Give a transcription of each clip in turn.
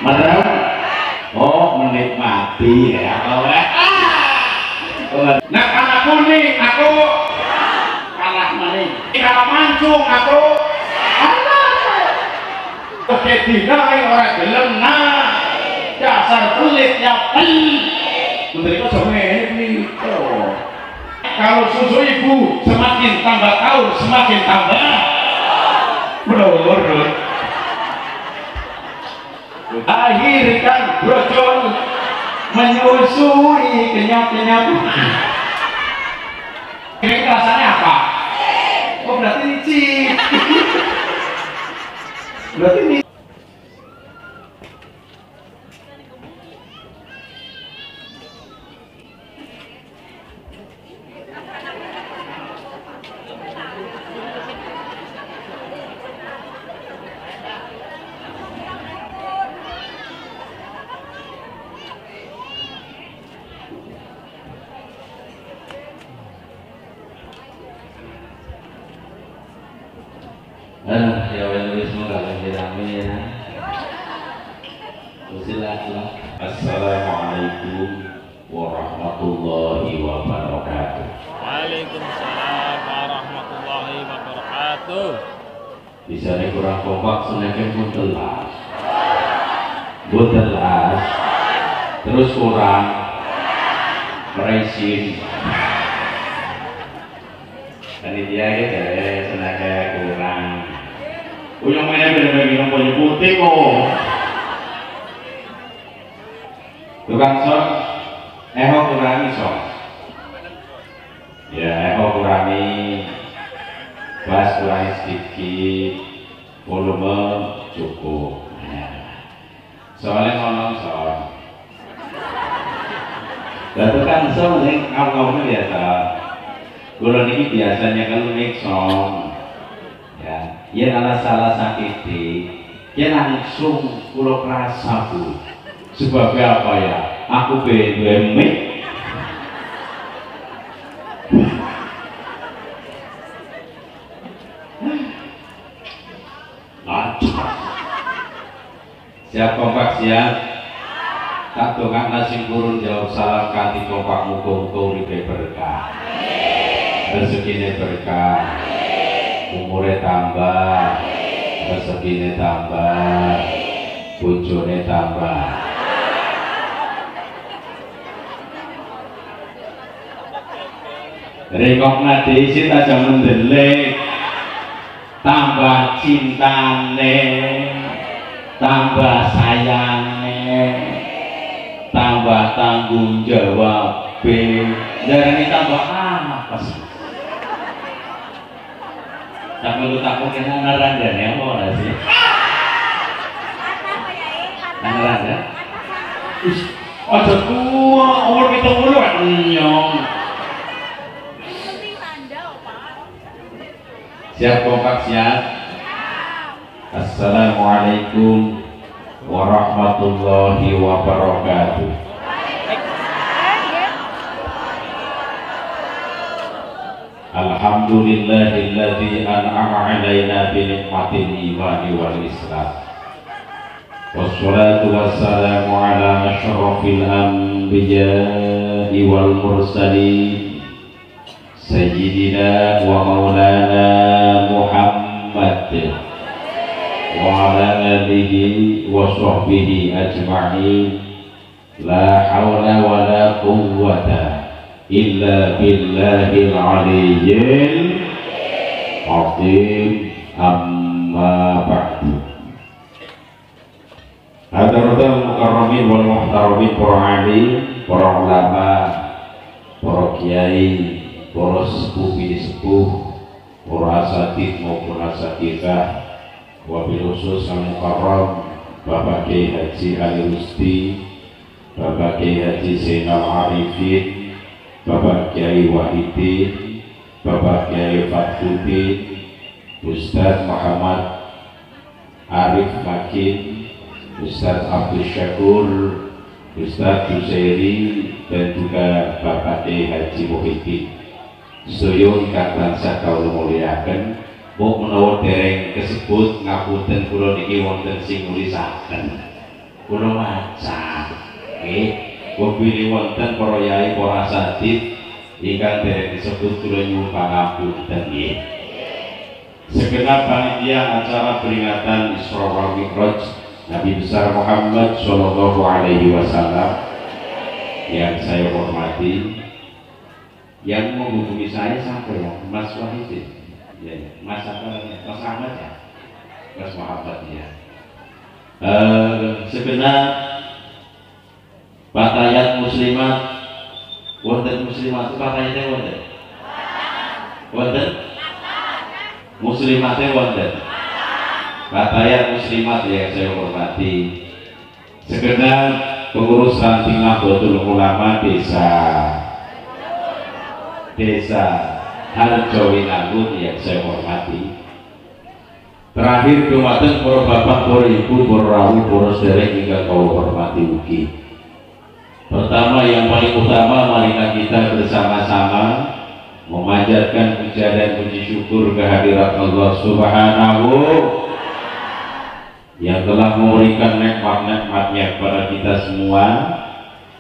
Merem. Oh, menikmati ya Allah. Nah, karena kuning aku kalah maning. Kalau mancung aku oke dinai orang gelem nah dasar pelit ya pelit. Menteri kok sama ini. Kalau susu ibu semakin tambah tahun semakin tambah berurut. Akhirkan brojol menyusui kenyap-kenyap. Ini rasanya apa? Oh berarti licin. Berarti ini. Ya wes semoga lagi rame ya. Silakan. Assalamualaikum warahmatullahi wabarakatuh. Waalaikumsalam warahmatullahi wabarakatuh. Bisa nih kurang kompak senengnya pun telas. Pun telas. Terus kurang meresin. Panitia gitu ya senengnya kurang. Yang mana benar-benar minum punya putih kok. Tukang son, kurangi son. Ya, kurangi, bass kurangi sedikit, volume cukup. Nah, soalnya ngomong son. Dan tukang son ini ngomongnya biasa. Kalau ini biasanya kalau make son. Ya ala salah sakit ya langsung pulau kerasa bu sebagai apa ya aku BMWM lancar siap kompak siap tak tukang nasi kurun jawab salam kanti kompak muka-muka uripe berkah rezekinya berkah umurnya tambah, rezekinya tambah, bojone tambah. Rekok nadi isi aja mendelik, tambah cintane, tambah sayangnya, tambah tanggung jawab. Dan ini tambah apa sih? Tapi lu takut kena naranda ya mau nggak sih? Naranda? Aja tua, umur kita mulu nyong. Siap kompak siap. Assalamualaikum warahmatullahi wabarakatuh. Alhamdulillahilladzi an'ama 'alaina bi ni'matil imani wal islam. Wassalatu wassalamu ala asyrafil anbiya'i wal mursalin sayyidina wa maulana Muhammad wa ala alihi wa sahbihi ajma'in. La haula wa la quwwata illa billahil aliyyil azim. Amma ba'du. Hadratul mukarramin wal muhtaramin, para alim, para ulama, para kiai, para sepuh bini sepuh, para asatidz maupun asatidzah, wabil khusus al mukarram Bapak Kiai Haji Ali Rusti, Bapak Kiai Haji Zainal Arifin, Bapak Kiai Wahidin, Bapak Kiai Fathuddin, Ustadz Muhammad Arif Makin, Ustadz Abdul Syakur, Ustadz Jusairi, dan juga Bapak Kiai Haji Muhyiddin. Sedaya ingkang tansah kawula mulyakaken, mugi menawa dereng kesebut ngapunten kula niki wonten sing nulisaken. kula maca nggih wabili wonten para yai para asatidz ingkang derek disebut kula nyuwun pangapunten nggih. Segenap panitia acara peringatan Isra wal Mi'raj Nabi besar Muhammad Shallallahu Alaihi Wasallam yang saya hormati, yang menghubungi saya sampai Mas Wahidin, ya, Mas apa, Mas Ahmad ya, Mas Muhammad ya. Segenap patayat muslimat, wonten muslimat, patayatnya wonten, muslimatnya wonten, patayat muslimat yang saya hormati, segenap pengurus ranting Nahdlatul Ulama desa Harjowinangun yang saya hormati. Terakhir dumateng para bapak, para ibu, para rawuh, para sederek ingkang kula hormati ugi. Pertama yang paling utama, marilah kita bersama-sama memanjatkan puja dan puji syukur kehadirat Allah Subhanahu yang telah memberikan nikmat-nikmatnya kepada kita semua,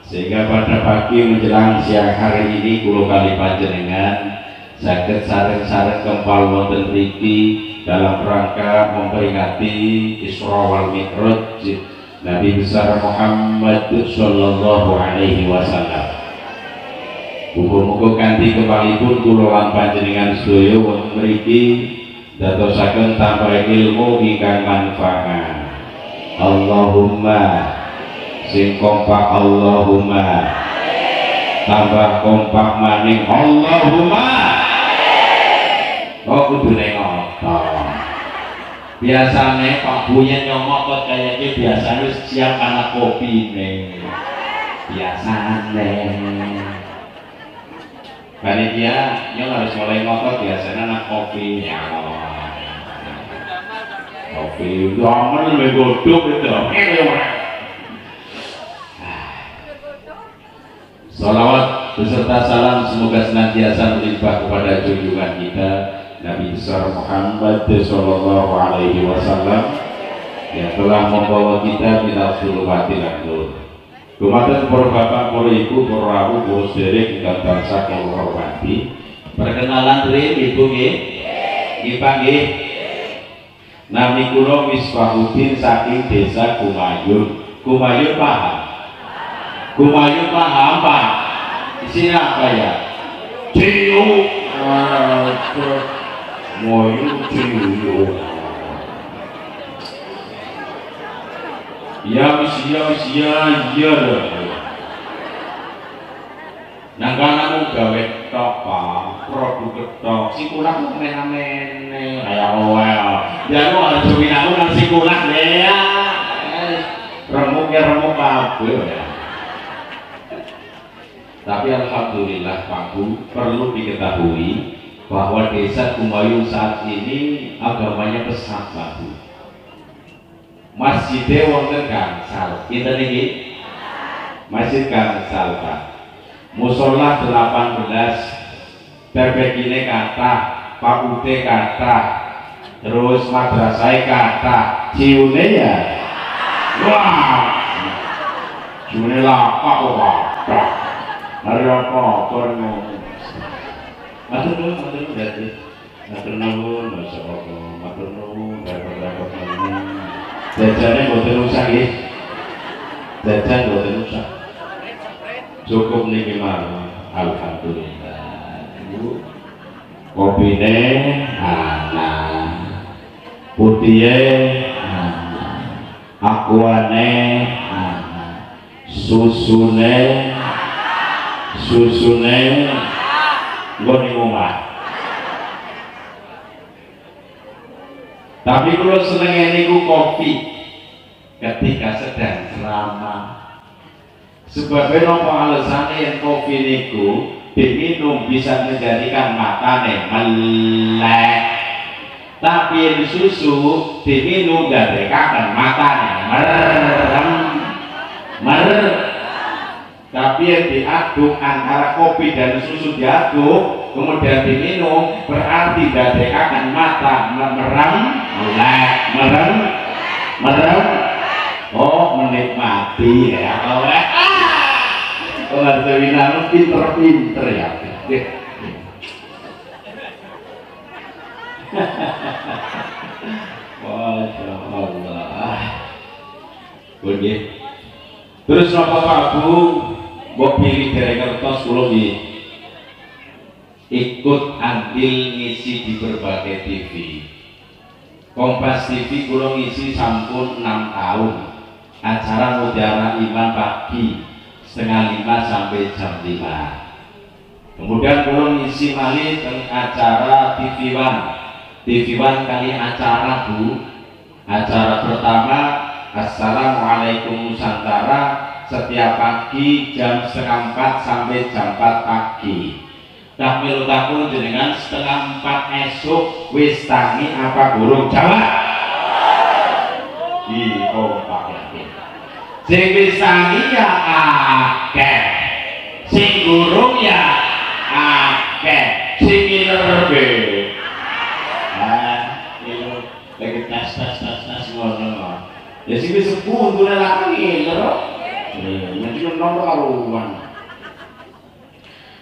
sehingga pada pagi menjelang siang hari ini kula kali panjenengan saged sareng-sareng kempal wonten mriki dalam rangka memperingati Isra wal Mi'raj Nabi besar Muhammad Shallallahu Alaihi Wasallam. Muga-muga kanthi kepalipun kula lan panjenengan sedaya wonten mriki dadosaken tambah ilmu ingkang manfaat. Allahumma sing kompak, Allahumma tambah kompak maning, Allahumma. Oh kudune ngotot. Biasane Pak Buyen nyomotot kayaknya biasanya siap anak kopi nih. Biasane. Panitia yang harus mulai ngotot biasanya anak kopi ya. Kopi jangan lebih godok itu. Salawat beserta salam semoga senantiasa melimpah kepada junjungan kita Nabi besar Muhammad Shallallahu Alaihi Wasallam yang telah membawa kita minal zulumati ila nur. Dumateng para bapak, para ibu, para rawuh, para sederek ingkang tansah kula hormati. Perkenalan nggih Ibu nggih. Nggih Pak nggih. Nami kula Misbahuddin saking desa Kumayun. Kumayun paham? Kumayun paham Pak? Di sini apa ya? Ciu. Moyu ciu. Ya iya nang kanamu gawe tok Pak, produk tok sikulah men-mene kaya kowe ya lu ada jowinaku nang sikulah ya remuk kabeh ya. Tapi alhamdulillah Pak Bu, perlu diketahui bahwa desa Kumayun saat ini agamanya pesat Pak Bu. Masjidnya wonten gangsal, kita niki masjid gangsal Pak. Musola 18, PPG-ne kathah, PAUD kathah, terus madrasah kathah, ciune ya. Wah, ciune lapak kok. Mari apa kono. Matur nuwun dadi. Matur nuwun masyaallah, matur nuwun dapat nuwun. Jajannya boten usah nggih. Jajan boten usah. Cukup niki mawon. Alhamdulillah. Ibu kopine ana. Putihe ana. Aquane ana. Susune nggo ning omah. Tapi kalau senengnya niku kopi ketika sedang ceramah. Sebabnya nopo alasannya yang kopi niku diminum bisa menjadikan matane melek. Tapi yang susu diminum gadekaken matane merem. Tapi yang diaduk antara kopi dan susu diaduk kemudian diminum berarti gadekaken mata merem. Oh menikmati mati ya. Kalau seminar pinter-pinter ya. Masya Allah. Oke. Terus napa Prabu mbok pilih dari kertas kula ikut andil ngisi di berbagai TV. Kompas TV kula ngisi sampun 6 tahun. Acara Mutiara Iman pagi setengah 5 sampai jam 5. Kemudian kula ngisi malih teng acara TV One. TV One kali acara Bu. Acara pertama Assalamualaikum Nusantara setiap pagi jam setengah 4 sampai jam 4 pagi. Tapi takun jenengan setengah 4 esok wis tangi apa burung Jawa? Di kompak ya. Sing wis tangi ya akeh. Sing burung ya akeh. Sing ngiler be. Lagi tas ngono. Ya sing wis sepuh untune lakon ngiler. Mesti nomor karuan.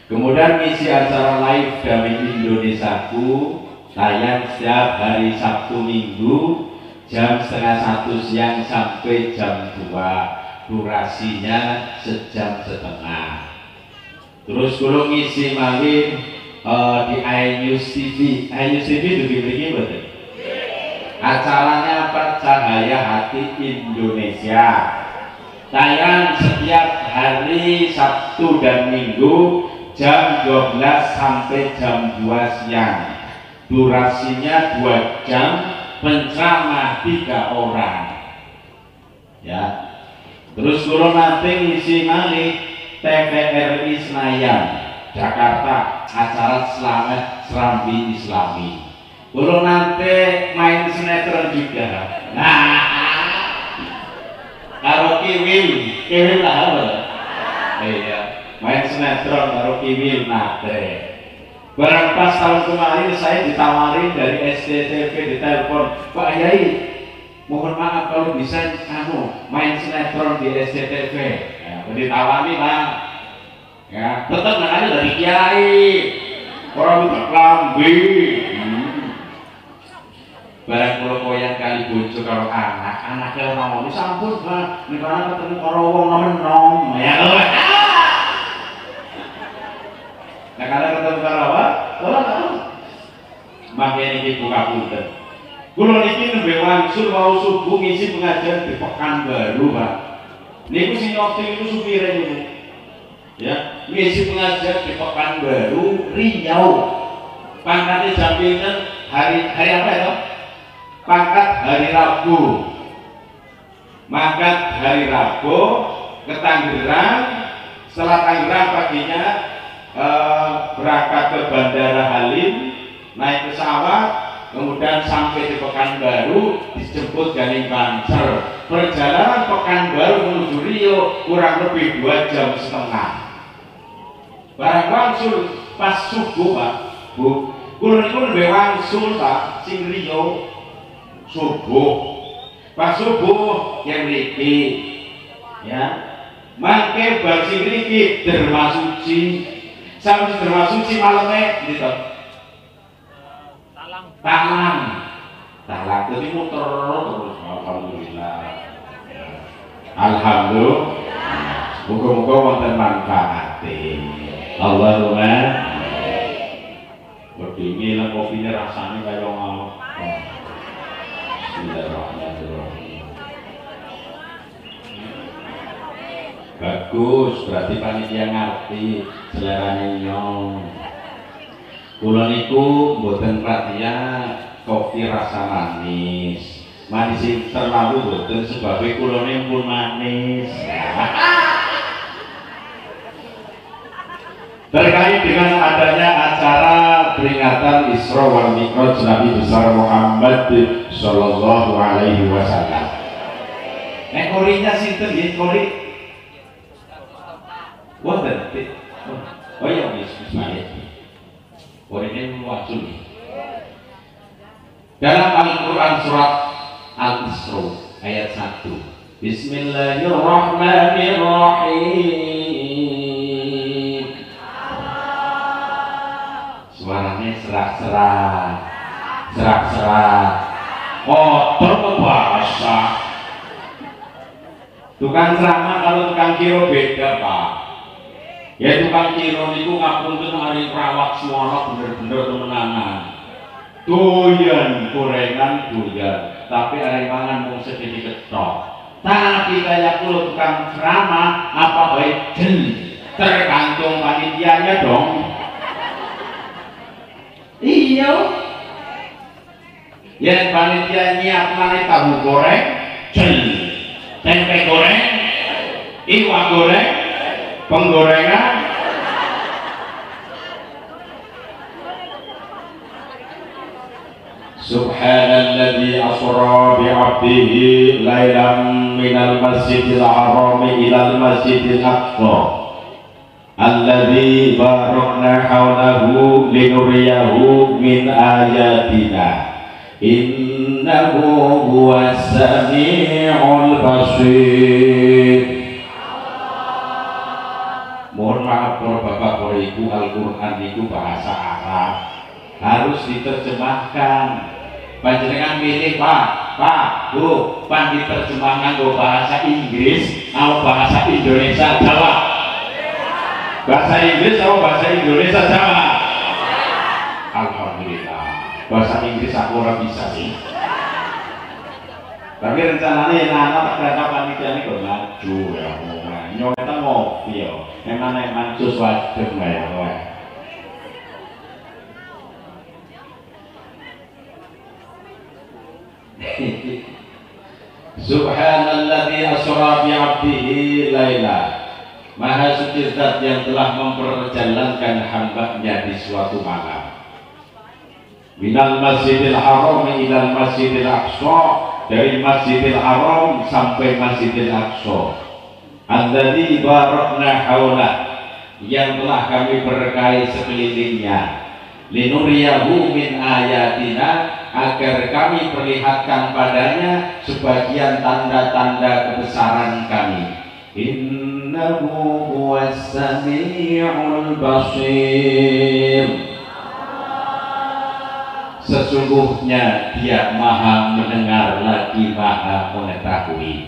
Kemudian ngisi acara live dari Indonesiaku tayang setiap hari Sabtu Minggu jam setengah 1 siang sampai jam 2, durasinya sejam setengah. Terus kalau ngisi malih di iNews TV, iNews TV itu diberi betul. Acaranya apa? Cahaya Hati Indonesia. Tayang setiap hari Sabtu dan Minggu jam 12 sampai jam 2 siang. Durasinya 2 jam, penceramah 3 orang. Ya. Terus kalau nanti ngisi malih TVRI Senayan Jakarta acara Selamat Serambi Islami. Kalau nanti main sinetron juga. Nah, karo Kiwil lah apa? Iya, main sinetron karo Kiwil nate. Barang pas tahun kemarin saya ditawari dari SCTV di telepon, Pak Yai, mohon maaf kalau bisa main sinetron di SCTV. Ya, ditawari Bang. Ya, tetap namanya dari Kiai. Orang itu lambi. Barang kula koyang kali bojo karo anaknya ora ono sampun Pak nek ana ketemu karo wong nom ya nek ana ketemu karo apa ora makanya iki buka punten kula niki nembe wangsul mau subuh ngisi pengajian di Pekanbaru Pak niku sing nyopting itu supire niku ya ngisi pengajian di Pekanbaru Riau pangkatnya jam pinten hari apa ya pangkat hari Rabu, mangkat hari Rabu ke Tangerang, setelah Tangerang paginya berangkat ke Bandara Halim, naik pesawat, kemudian sampai di Pekanbaru, dijemput Galing Banser. Perjalanan Pekanbaru menuju Rio kurang lebih 2,5 jam. Barang wangsul pas subuh Pak, Bu, kulon itu lebih wangsul Pak, sing Rio. Subuh, pas subuh yang riki, ya, mangke bersih riki derma suci, sampai derma suci malamnya gitu, talang, jadi muter terus, alhamdulillah, muka-muka wonten manfaate, Allahumma, berdingin lah kopinya rasanya kayak ngomong. Bismillahirrahmanirrahim. Bagus, berarti panitia ngerti selerane nyong. Kula niku mboten patia kopi rasa manis. Manis sing terlalu mboten sebabnya kula pun manis. Terkait dengan adanya acara peringatan Isra wal Mi'raj Nabi besar Muhammad sallallahu alaihi wasallam. Korinya sinten nggih kori? Wonten. Oh iya bismillah. Korine wasul. Dalam Al-Qur'an surat Al-Isra ayat 1. Bismillahirrahmanirrahim. Suaranya serak-serak, serak-serak. Kotor bahasa. Tukang ceramah kalau tukang kiro beda pak. Ya tukang kiro itu ngapunten hari perawat suara bener-bener temenanan. Doyan gorengan doyan, tapi hari mangan mau sedikit ketok. Tapi kayak kulo tukang ceramah apa baik jel, tergantung panitianya dong. Iya. Ya panitia nyiapkan tahu goreng, jel, tempe goreng, iwak goreng, penggorengan. Subhanalladzi asra bi'abdihi lailan minal masjidil haram ilal masjidil aqsa alladzi barakna hawlahu linuriyahu min ayatina innahu huwas sami'ul basir. Mohon maaf kalau bapak kalau ibu, Al-Quran itu bahasa Arab harus diterjemahkan. Panjenengan milih pak bu pan diterjemahkan ke bahasa Inggris atau bahasa Indonesia Jawa? Bahasa Inggris atau bahasa Indonesia Jawa? Alhamdulillah bahasa Inggris aku orang bisa sih, tapi rencananya anak ternyata panitia ini kok maju ya nyoketa ngopi ya emang sesuatu nggak ya. Subhanalladzi asra bi 'abdihi laila. Maha suci zat yang telah memperjalankan hamba-Nya di suatu malam. Minal masjidil haram ilal masjidil aqsa, dari masjidil haram sampai masjidil aqsa. Alladzi barakna haula, yang telah kami berkahi sekelilingnya. Linuriyahu min ayatina, agar kami perlihatkan padanya sebagian tanda-tanda kebesaran kami. Innahu huwas sami'ul basir. Sesungguhnya Dia maha mendengar lagi maha mengetahui.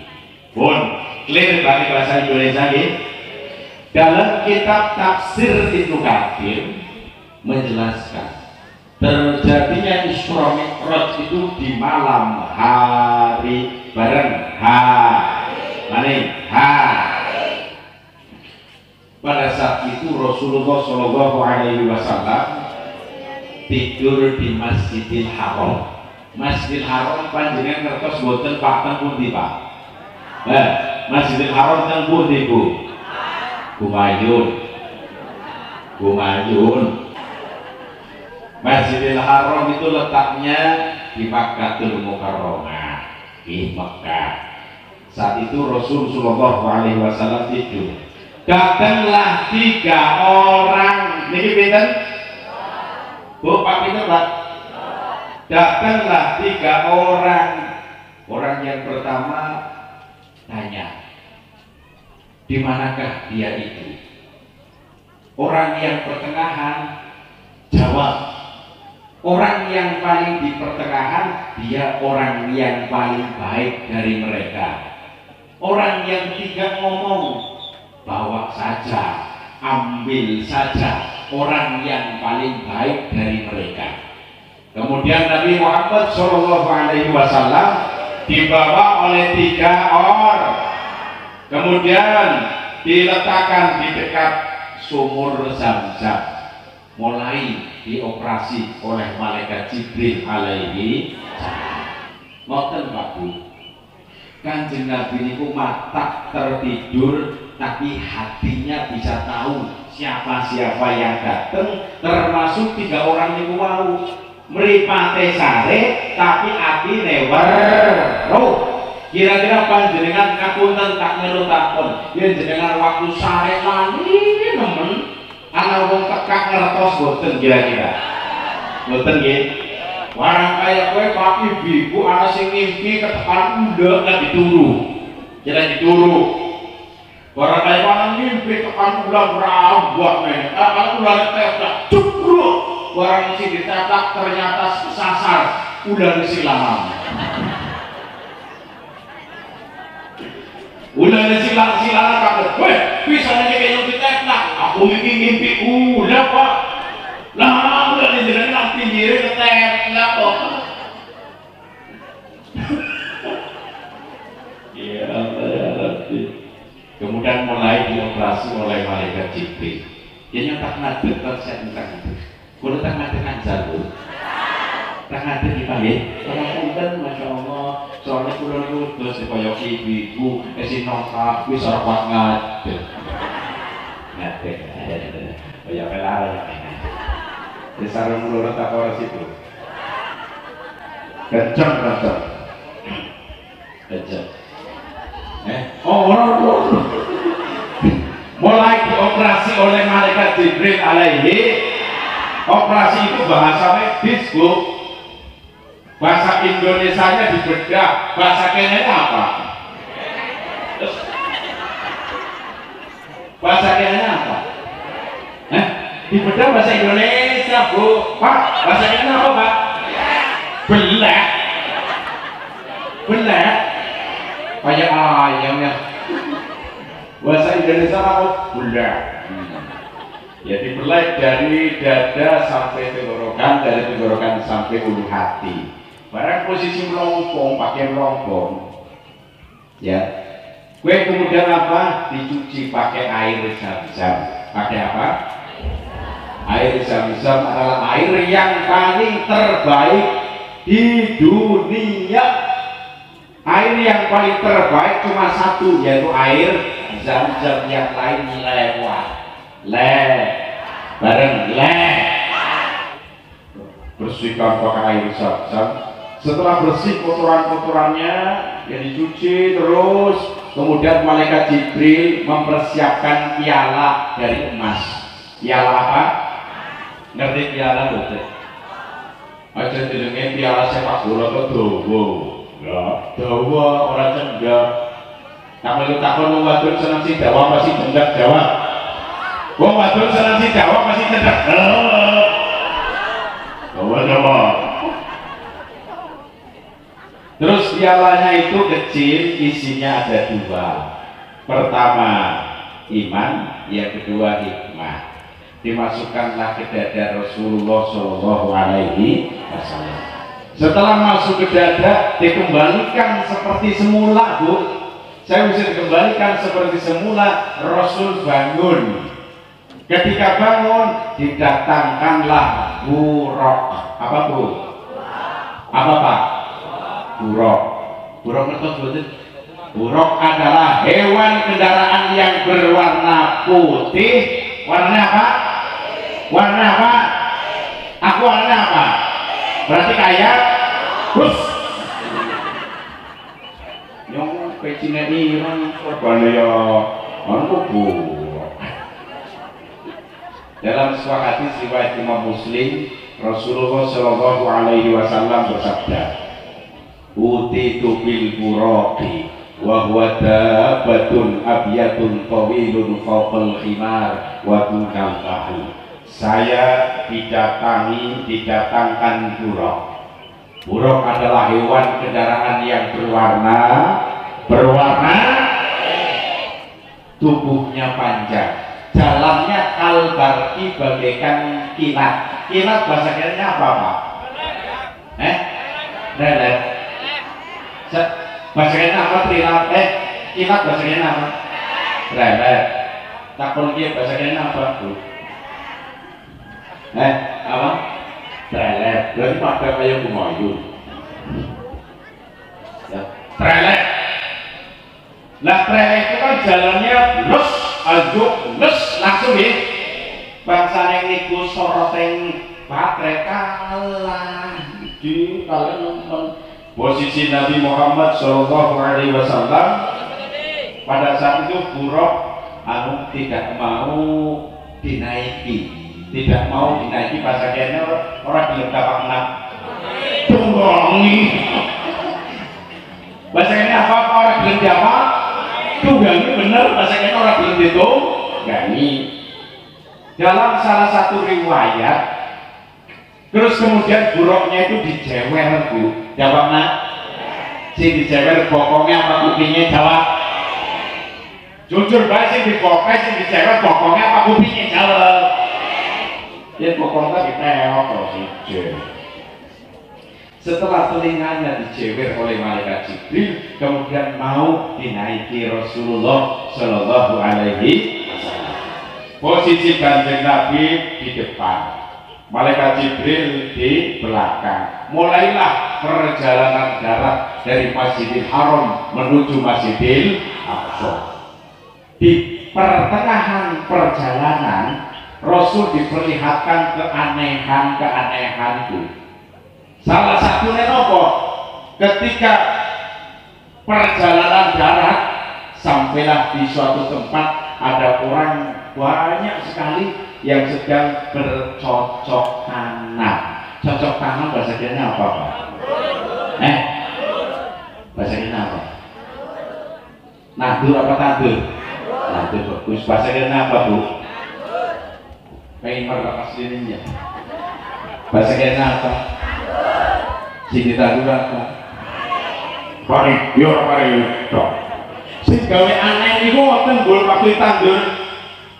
Pun clear bagi bahasa Indonesia ini. Dalam kitab tafsir Ibnu Katsir menjelaskan terjadinya Isra Mi'raj itu di malam hari bareng hari. Pada saat itu Rasulullah Shallallahu Alaihi Wasallam tidur di Masjidil Haram. Masjidil Haram panjenengan ngertos boten Pak teng pundi Pak? Masjidil Haram teng pundi Bu? Gumayun. Masjidil Haram itu letaknya di Makkahul Mukarramah di Mekah. Saat itu Rasulullah SAW tidur. Datanglah 3 orang. Niki pinten? Bu, Pak pinten Pak? Datanglah 3 orang. Orang yang pertama tanya, di manakah dia itu? Orang yang pertengahan jawab, orang yang paling di pertengahan dia orang yang paling baik dari mereka. Orang yang ketiga ngomong, bawa saja, ambil saja orang yang paling baik dari mereka. Kemudian Nabi Muhammad SAW dibawa oleh 3 orang, kemudian diletakkan di dekat sumur Zam-Zam, mulai dioperasi oleh malaikat Jibril alaihi salam. Ngoten Pak Bu, Kanjeng Nabi niku mata tertidur tapi hatinya bisa tahu siapa-siapa yang datang, termasuk 3 orang niku mau mripate sare tapi atine weruh. Kira-kira panjenengan ngapunten tak melu takon, yen jenengan waktu sare lali nemen ana wong tekak ngertos boten kira-kira? Boten nggih. Warang kaya kowe Pak Ibu ana sing ngimpi ketekan undek lagi turu. Jadi dituru. Orang kaya orang mimpi tekan ulang rawat men. Kalau ulang tetak cukup. Orang isi ditetak ternyata sasar ulang silang. Ulang silang kaget. Weh, bisa aja kayak ditetak. Aku mimpi ulang pak. Lah udah di jalan nak pinggir ketek kok. Ya Allah. Kemudian mulai dioperasi oleh malaikat Jibril. Dia nyotak ngadeg kan saya tentang itu. Kalau tak ngadeg kan jalur. Tak ngadeg dipanggil. Kalau punten masya Allah. Soalnya kulo niku terus koyo ibu esi nongkrong wis ora kuat ngadeg. Ngadeg. Koyo pelara ya. Besar mulut tak ora situ. Kencang. Mulai dioperasi oleh malaikat Jibril alaihi. Operasi itu bahasa medis, Bu. Bahasa Indonesianya dibedah, bahasa Kenya apa? Bahasa Kenya apa? Dibedah bahasa Indonesia, Bu. Pak, bahasa Kenya apa, Pak? Belah. Kayak ayam ya. Bahasa Indonesia apa? Belah. Ya dibelah dari dada sampai tenggorokan, dari tenggorokan sampai ulu hati. Barang posisi melompong, pakai melompong. Ya. Kue kemudian apa? Dicuci pakai air zam-zam. Pakai apa? Air zam-zam adalah air yang paling terbaik di dunia. Air yang paling terbaik cuma satu, yaitu air zam-zam. Yang lain lewat. Bareng bersihkan pakai air zam-zam. Setelah bersih kotoran-kotorannya ya dicuci terus. Kemudian malaikat Jibril mempersiapkan piala dari emas. Piala apa? Ngerti piala betul? Aja dilengin piala sepak bola ke dowo. Ya, dowo orang cendak. Kamu itu takut wadon senang si Jawa pasti cendak Jawa. Wong wadon senang si Jawa pasti cendak. Jawa. Terus pialanya itu kecil, isinya ada dua. Pertama iman, yang kedua hikmah. Dimasukkanlah ke dada Rasulullah Shallallahu Alaihi Wasallam. Setelah masuk ke dada, dikembalikan seperti semula, Bu. Saya bisa dikembalikan seperti semula. Rasul bangun. Ketika bangun, didatangkanlah buruk. Apa, Bu? Apa, Pak? Buruk. Buruk betul. Buruk adalah hewan kendaraan yang berwarna putih. Warna apa? Warna apa? Aku warna apa? Berarti kayak terus yang pecina Iran korban ya buruk. Dalam sebuah hadis riwayat Imam Muslim, Rasulullah Shallallahu Alaihi Wasallam bersabda, "Utitu bil buraqi wa huwa dabbatun abyatun tawilun fawqal khimar wa dunal bahl." Saya didatangkan buraq. Buraq adalah hewan kendaraan yang berwarna tubuhnya panjang, jalannya kalbarki bagaikan kilat. Kilat bahasa Kenya apa, Pak? Lelet. Bahasa Kenya apa? Trilat. Kilat bahasa Kenya apa? Lelet. Takon dia bahasa Kenya apa, Bu? Apa? Lelet. Berarti pada kayak kumayun. Ya. Lelet. Lah lelet itu kan jalannya lus, langsung ya. Bangsa yang niku soroteng baterai kalah. Di kalian nonton posisi Nabi Muhammad Shallallahu Alaihi Wasallam pada saat itu buruk tidak mau dinaiki, bahasa Kenya orang bilang dapat enak tunggongi. Bahasa Kenya apa orang bilang apa? ditunggangi bener bahasa kene ora belum ditunggangi. Dalam salah satu riwayat, terus kemudian buruknya itu dijewer Bu. Jawab nak. Si dijewer bokongnya apa kupingnya? Jawab. Jujur bae sing dibokeh sing dijewer bokongnya apa kupingnya? Jawab. Ya bokongnya diteok terus siji. Setelah telinganya dijewer oleh malaikat Jibril, kemudian mau dinaiki Rasulullah Shallallahu Alaihi Wasallam. Posisi Kanjeng Nabi di depan, malaikat Jibril di belakang. Mulailah perjalanan darat dari Masjidil Haram menuju Masjidil Aqsa. Di pertengahan perjalanan, Rasul diperlihatkan keanehan-keanehan itu. Salah satunya apa? Ketika perjalanan darat sampailah di suatu tempat, ada orang banyak sekali yang sedang bercocok tanam. Cocok tanam bahasa Indonesia apa Pak? Bahasa Indonesia apa? Nadur apa tandur? Nadur bagus. Bahasa Indonesia apa Bu? Pengen merlepas dirinya. Bahasa Indonesia apa? Sini tandur apa? Paling biar paling dok. Sing gawe aneh niku wonten nggon waktu tandur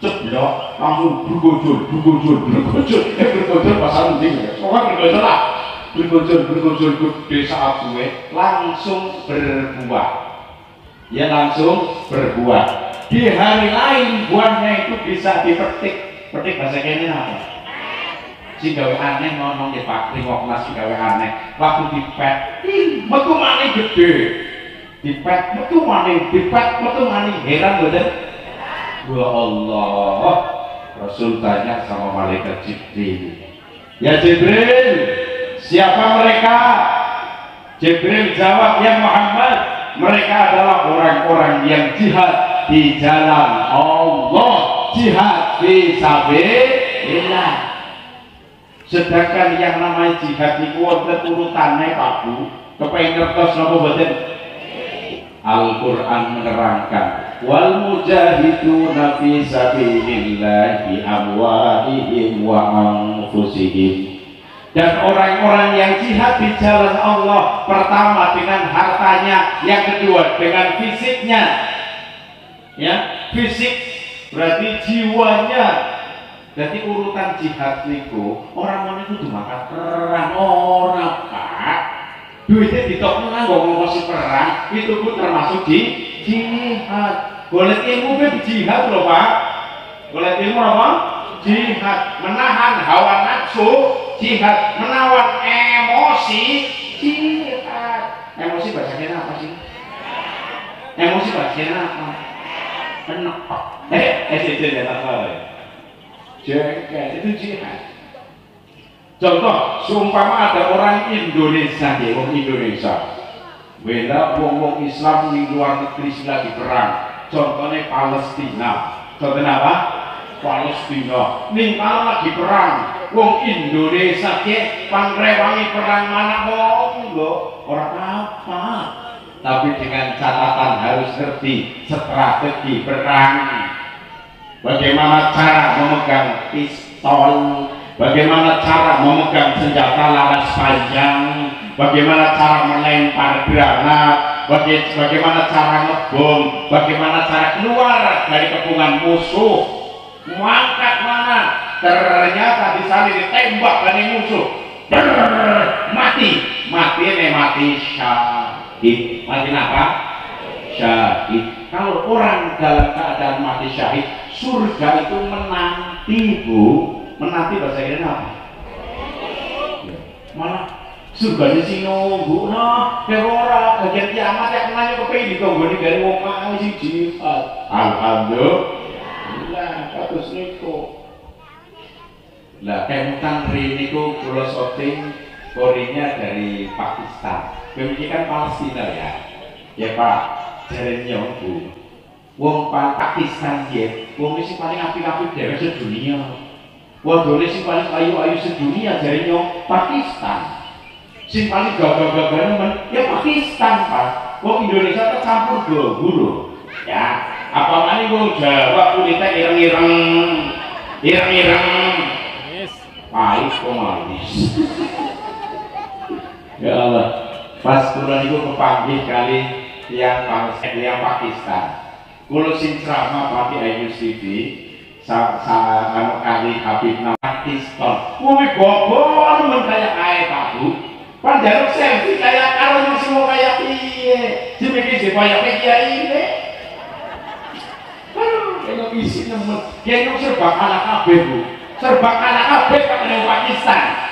ceblok langsung bergojol pasal penting. Soalnya bergojol lah. Bergojol gede saat gue langsung berbuah. Ya langsung berbuah. Di hari lain buahnya itu bisa dipetik. Petik bahasa kene apa? Si gawe aneh ngomong di fakri wong nasi gawe aneh waktu dipet metu maning gede dipet metu maning heran bener. Ya Allah, Rasul tanya sama malaikat Jibril, ya Jibril, siapa mereka? Jibril jawab, ya Muhammad, mereka adalah orang-orang yang jihad di jalan Allah, jihad fi sabilillah. Sedangkan yang namanya jihad itu wonten urutannya Pak Bu. Kepengin ngertos napa mboten? Al-Qur'an menerangkan wal mujahiduna fi sabilillahi amwalihim wa anfusihim. Dan orang-orang yang jihad di jalan Allah, pertama dengan hartanya, yang kedua dengan fisiknya. Ya, fisik berarti jiwanya. Jadi urutan jihad niku orang itu dimakan perang orang Pak. Duitnya ditok menang ngomong perang itu pun termasuk jihad. Golek ilmu be jihad loh Pak. Golek ilmu apa? Jihad. Menahan hawa nafsu jihad. Menawan emosi jihad. Emosi bahasanya apa sih? Emosi bahasanya apa? Enak Pak. Jadi apa? Jengkel itu jihad. Contoh, seumpama ada orang Indonesia, orang Indonesia, bela wong Islam di luar negeri lagi perang. Contohnya Palestina. Contohnya apa? Palestina. Ning lagi perang. Wong Indonesia ke pangrewangi perang mana monggo orang apa? Tapi dengan catatan harus ngerti strategi perang. Bagaimana cara memegang pistol, bagaimana cara memegang senjata laras panjang, bagaimana cara melempar granat, bagaimana cara ngebom, bagaimana cara keluar dari kepungan musuh, mengangkat mana, ternyata di sana ditembak dari musuh, mati syahid. Mati apa? Syahid. Kalau orang dalam keadaan mati syahid, surga itu menanti Bu. Menanti bahasa Indonesia apa? Malah surga di sini nunggu, nah, ora bagian kiamat yang nanya kepengen ditonggoni dari wong kang sing jihad. Alhamdulillah, kados niku. Lah kemutan niku kula syuting Korea dari Pakistan. Pemikiran Palestina ya. Ya Pak, jarene Bu. Wong Pakistan dia, wong sing paling apik-apik dhewe sedunia. Wadone sing paling ayu-ayu sedunia jarene Pakistan. Sing paling gagah-gagah men ya Pakistan Pak. Wong Indonesia tercampur guru. Ya, wong Jawa kulitnya ireng-ireng. Ireng-ireng. Yes. Pahit kok manis. Ya Allah. Pas kula niku kepanggih kali yang Pakistan. Kula sing ceramah pakai IUCD anu kali Habib Pakistan. Kuwi bobon men kaya ae Pak Bu. Panjaruk selfie kayak karo yang semua kayak piye. Dimikir sih koyoke kiai ini. Aduh, kaya isi nemen. Kaya serba kalah kabeh Bu. Serba kalah kabeh kok ning Pakistan.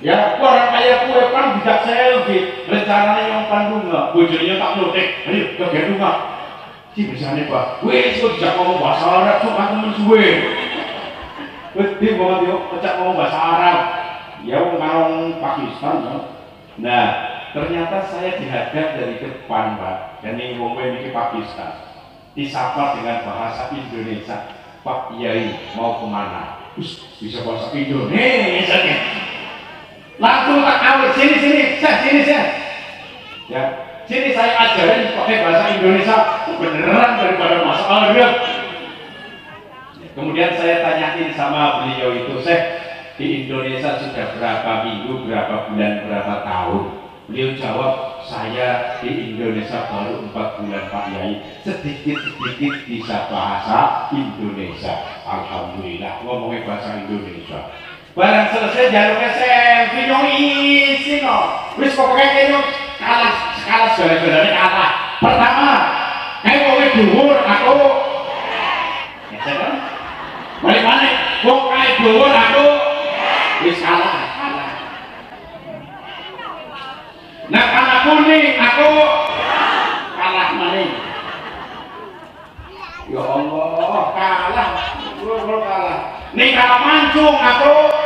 Ya, orang kaya kue kan bisa selfie. Rencananya yang pandunga, bojone tak notek. Ayo ke gedunga. Si besane Pak. Wis kok dijak ngomong bahasa Arab kok temen suwe. Wis di banget yo kecak ngomong bahasa Arab. Ya orang Pakistan ya. Nah, ternyata saya dihadap dari depan Pak. Dan ini wong ini Pakistan. Disapa dengan bahasa Indonesia. Pak Kiai mau kemana? Bisa bahasa Indonesia nih. Langsung tak awet sini. Ya, sini saya ajarin pakai bahasa Indonesia beneran daripada bahasa Arab. Kemudian saya tanyain sama beliau itu, di Indonesia sudah berapa minggu, berapa bulan, berapa tahun? Beliau jawab, saya di Indonesia baru 4 bulan Pak Yai, sedikit-sedikit bisa bahasa Indonesia. Alhamdulillah, ngomongin bahasa Indonesia. Barang selesai jalurnya selfie nyong isi no. Wis pokoknya nyong kalah segala-galanya kalah. Pertama, wongnya dhuwur aku. Ya kan? Balik mana? Wong kae dhuwur aku. Wis kalah. Nah kalah kuning aku kalah maning. Ya Allah kalah. Gua kalah. Nih kalah mancung aku.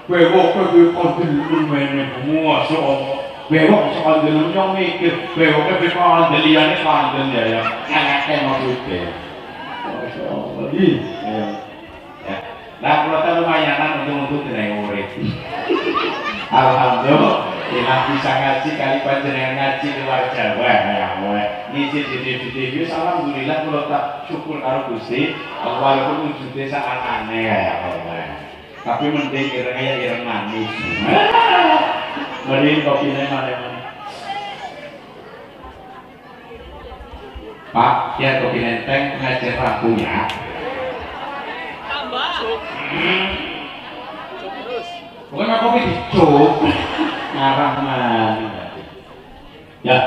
Bewok konten mene semua soal bewok soal dalam yang mikir bewoknya berkawan deliannya kangen ya anaknya mau duit ya nah kalau tak lumayan untuk tenang urip alhamdulillah kita bisa ngaji kali panjenengan ngaji luar Jawa ya ngisi di TV alhamdulillah kalau tak syukur karo Gusti walaupun wujudnya sangat aneh ya tapi mending ireng manis. Mending kopinya mana? Pak, ya kopi nenteng ngajar lampunya. Tambah. Terus. Bukan kopi dicuk. Ngarang mana? Ya.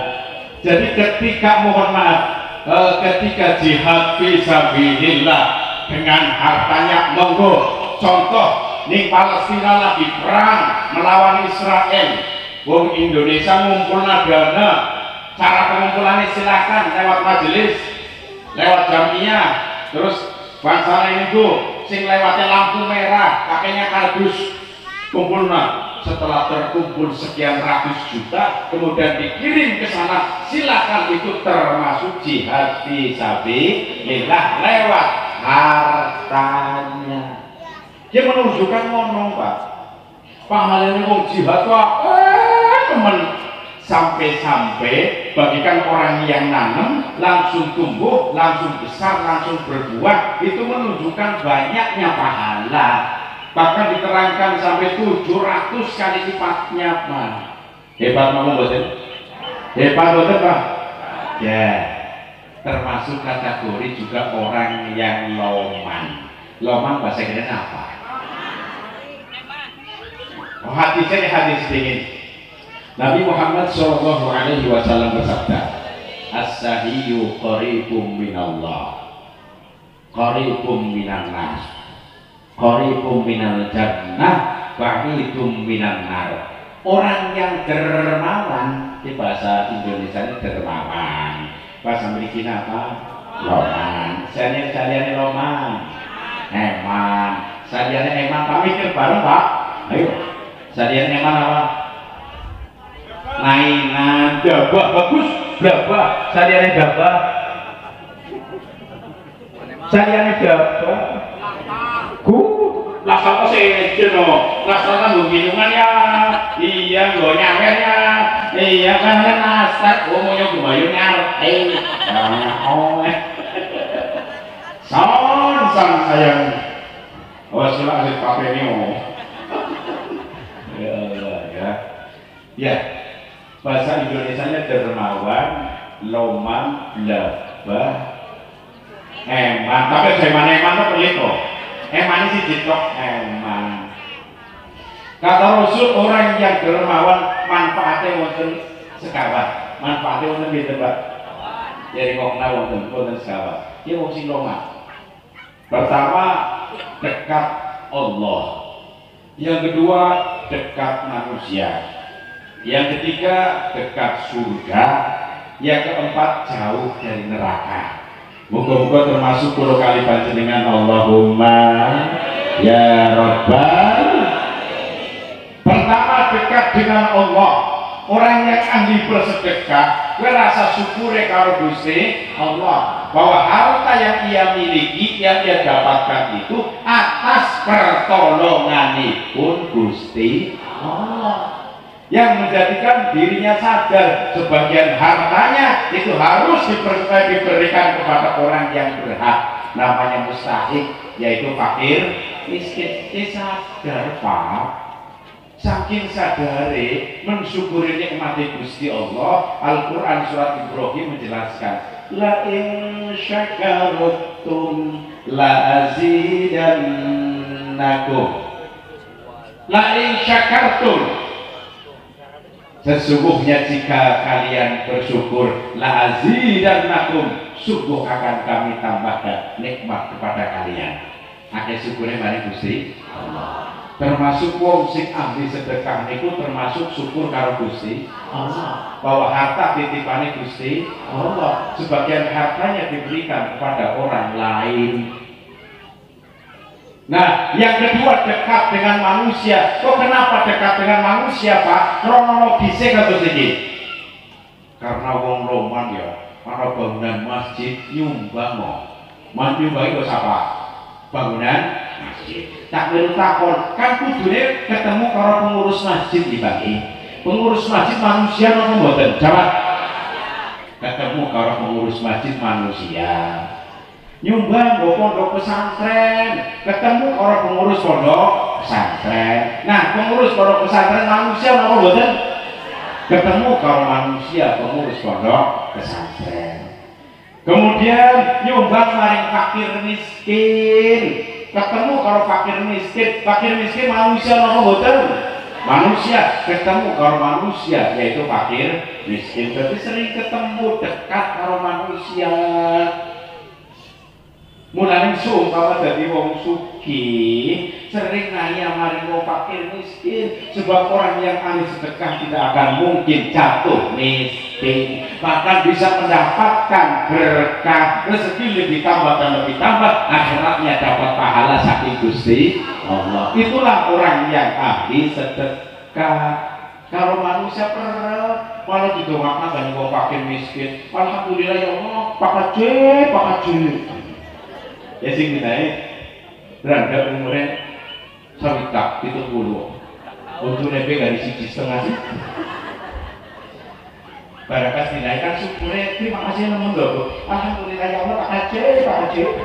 Jadi ketika mohon maaf, ketika jihad fisabilillah dengan hartanya monggo. Contoh nih Palestina lagi perang melawan Israel. Wong Indonesia ngumpul dana. Cara pengumpulannya silakan lewat majelis, lewat jamiah. Terus bangsa ini tuh sing lewatnya lampu merah, pakainya kardus. Kumpulna. Setelah terkumpul sekian ratus juta, kemudian dikirim ke sana. Silakan itu termasuk jihad fisabilillah lewat hartanya. Dia menunjukkan ngomong Pak pahalanya wong jihad temen sampai bagikan orang yang nanam langsung tumbuh, langsung besar, langsung berbuah itu menunjukkan banyaknya pahala bahkan diterangkan sampai 700 kali lipatnya Pak hebat mau betul? Hebat betul Pak? Ya termasuk kategori juga orang yang loman bahasa Inggrisnya apa? Hadis dingin. Nabi Muhammad Shallallahu Alaihi Wasallam bersabda, as-sahiyyu qaribum minallah, qaribum minan nas, qaribum minal jannah, ba'idum minan nar. Orang yang dermawan di bahasa Indonesia ini dermawan. Bahasa Amerika apa? Loman. Saliannya loman. Eman. Saliannya eman. Kami mikir bareng Pak. Ayo. Sadian eman apa? Mainan, dabah, bagus, dabah, sadiannya dabah. Sadiannya dabah. Laksana sejen no, laksana nggo minungan ya. Iya, nggo nyawernya. Iya kan kan asat, mau nyoba bayu ngerti. Oh, son sayang. Oh sila asyik pakai ini ya Allah ya. Ya, bahasa Indonesianya dermawan, loman, lebah, eman. Tapi eman itu pelit kok. Eman sih jitok eman. Kata Rasul orang yang dermawan manfaatnya wonten sekawan. Manfaatnya wonten gitu Pak. Jadi ngokna wonten sekawan. Dia wong sing loman. Pertama dekat Allah. Yang kedua dekat manusia. Yang ketiga dekat surga. Yang keempat jauh dari neraka. Moga-moga termasuk puluh kali panjenengan Allahumma ya Rabbal. Pertama dekat dengan Allah. Orang yang ahli bersedekah, merasa syukur karo Gusti Allah bahwa harta yang ia miliki, yang ia dapatkan itu atas pertolonganipun Gusti Allah. Yang menjadikan dirinya sadar sebagian hartanya itu harus diberikan kepada orang yang berhak, namanya mustahik, yaitu fakir miskin. Sadar Pak. Saking sadare mensyukuri nikmat Gusti Allah, Al-Qur'an surat Ibrahim menjelaskan, la in syakartum la azidannakum. La in syakartum, sesungguhnya jika kalian bersyukur, la azidannakum, sungguh akan kami tambahkan nikmat kepada kalian. Akeh syukure mari Gusti Allah. Termasuk wong sing ahli sedekah niku termasuk syukur karo Gusti Allah bahwa harta titipane Gusti Allah, sebagian hartanya diberikan kepada orang lain. Nah, yang kedua dekat dengan manusia. Kok kenapa dekat dengan manusia Pak? Kronologisnya kados iki. Karena wong Roman ya, ana bangunan masjid nyumbang mau. Nyumbang itu apa? Bangunan masjid. Tak perlu takon, kan kudune ketemu karo pengurus masjid dibagi. Pengurus masjid manusia napa mboten? Jawab. Ketemu karo pengurus masjid manusia. Nyumbang go pondok pesantren, ketemu karo pengurus pondok pesantren. Nah, pengurus pondok pesantren manusia napa mboten? Ketemu karo manusia pengurus pondok pesantren. Kemudian nyumbang maring fakir miskin, ketemu kalau fakir miskin manusia nopo boten? Manusia ketemu kalau manusia, yaitu fakir miskin. Jadi sering ketemu dekat kalau manusia. Mulane sumpama dadi wong sugih sering nanya mari wong fakir miskin, sebab orang yang ahli sedekah tidak akan mungkin jatuh miskin, bahkan bisa mendapatkan berkah, rezeki lebih tambah dan lebih tambah, akhiratnya dapat pahala saking Gusti Allah. Itulah orang yang ahli sedekah. Kalau manusia pernah malah didoakan bagi wong fakir miskin, alhamdulillah ya Allah, Pak Haji ya sing dinaik berada umurnya sawitak itu puluh untuk nepe dari siji setengah sih barakas dinaikkan syukurnya terima kasih namun dulu alhamdulillah ya Allah Pak Haji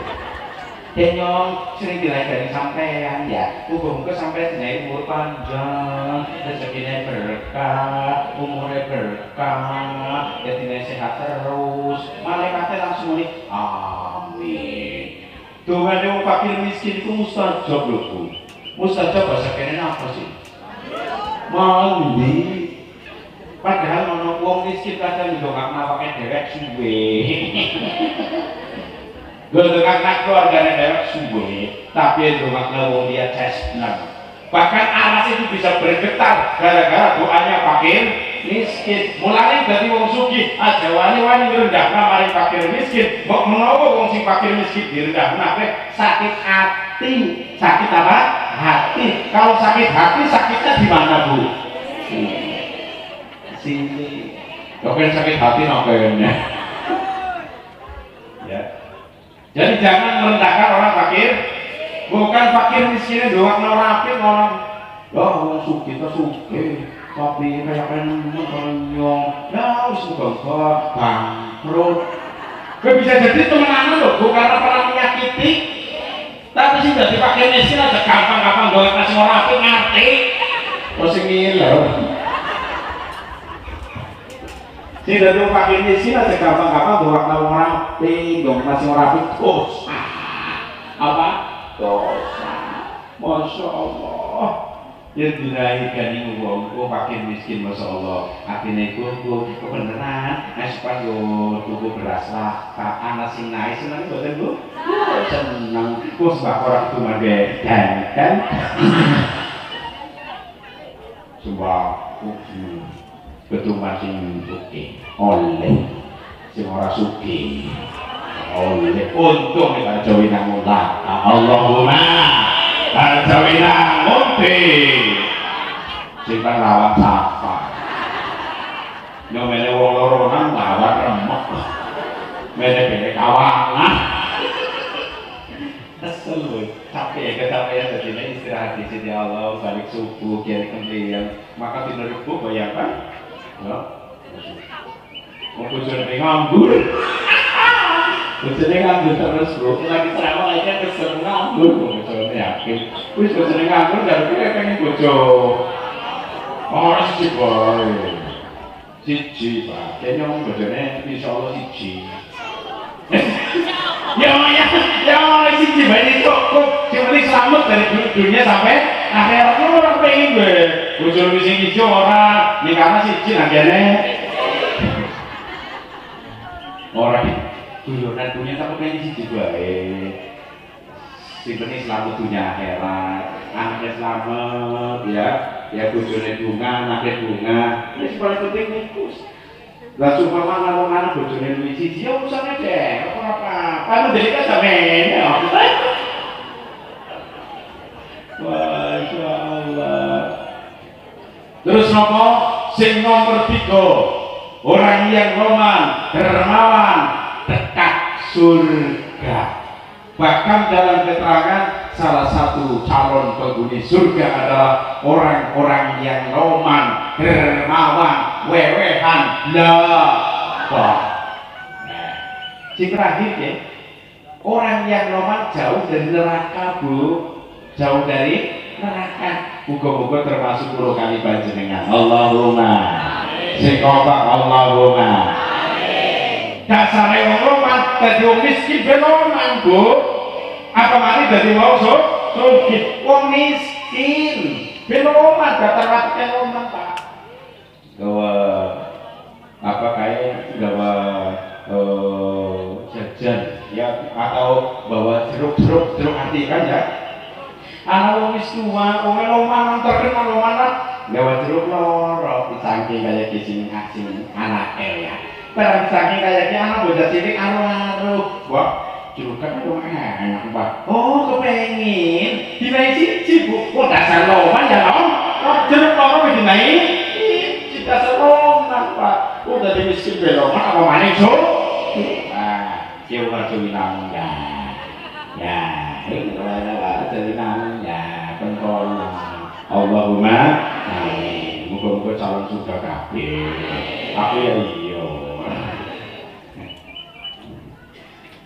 Denyong sering dinaik dari sampean ya muka sampai dinaik umur panjang rezekinya berkah umurnya berkah ya dinaik sehat terus malaikatnya langsung ini amin. Tuhan yang fakir miskin itu mustajab loh Bu. Mustajab bahasa kene apa sih? Mandi. Padahal ono wong miskin kadang ndongakna pakai dhewek suwe. Ndongakna keluargane dhewek suwe, tapi ndongakna wong dia cesnan. Bahkan aras itu bisa bergetar gara-gara doanya fakir miskin. Mulane dari wong sugih aja wani-wani ngrendahna mari fakir miskin. Mbok menawa wong sing fakir miskin direndahna sakit hati. Sakit apa? Hati. Kalau sakit hati sakitnya di mana Bu? Sini. Kok sakit hati nokenya. Ya. Jadi jangan merendahkan orang fakir. Bukan fakir miskin doang orang apik orang. Oh, wong sugih to sugih. Tapi kayak menyong, ya wis muga bangkrut. Gue bisa jadi temenan loh, bukan karena pernah menyakiti. Tapi sih udah dipakai mesin aja gampang-gampang doang kasih orang api ngerti. Terus ini loh. Sih udah dipakai mesin aja gampang-gampang doang orang api, dong kasih orang api dosa. Apa? Dosa. Masya Allah. Yang dilahirkan ini wong makin miskin, masya Allah. Akhirnya itu kebenaran. Supaya tubuh beras lah. Anak sing naik senang betul bu. Senang. Kau sebab orang itu made kan? Sebab betul masing suki oleh sing ora suki oleh untung kita jauhin mulak. Allahumma Jawina Munti simpan lawan sapa nyomene wong loronan lawan remek mene kawangan kesel capek kecapean jadinya istirahat di sini Allah balik subuh kiai kemudian maka tidur ibu bayangkan ya mau bujur nganggur bujurnya nganggur terus bro lagi ceramah aja kesel nganggur bujurnya yakin wis bujurnya nganggur dari kita pengen bujur orang siji boy siji pak kayaknya orang bujurnya insya Allah siji ya siji banyak cukup yang penting selamat dari dunia sampai akhirat lu orang pengen gue bujur bising hijau orang ini karena siji nantiannya orang guyonan dunia tak pengen siji baik simpen selamat dunia akhirat anaknya selamat ya bojone bunga anaknya bunga ini paling penting nikus lah cuma mana bojone luwih siji ya usahane deh apa kamu jadi kan sampean ya Masya Allah. Terus nopo sing nomor 3 orang yang roman dermawan dekat surga. Bahkan dalam keterangan salah satu calon penghuni surga adalah orang-orang yang roman, dermawan, wewehan, lah. Si terakhir ya, orang yang roman jauh dari neraka bu, jauh dari neraka. Muga-muga termasuk 10 kali panjenengan. Allahumma. Sing kompak Allahumma. Dasare wong roman dadi wong miskin ben roman, Bu. Apa mari dadi wong sugih? Wong miskin ben roman daftar roman, Pak. Gawa apa kayak gawa jajan ya atau bawa jeruk hati kan ya. Anak wong wis tua, wong roman terkenal roman gawa jeruk loro dicangking kayak kising anake ya. Barang saking kayaknya anak bocah cilik aru-aru. Wah, jeruk kan enak, Pak. Oh, kepengin. Dinai siji, Bu. Oh, dasar roman ya, Om. Oh, jeruk loro wis dinai. Dasar roman, Pak. Oh, dadi miskin be roman apa maning, So? Ah, kieu ngajuin nang ya. Ya, ini adalah jadi nang ya, pentol. Allahumma amin. Muga-muga calon surga kabeh. Aku ya iya.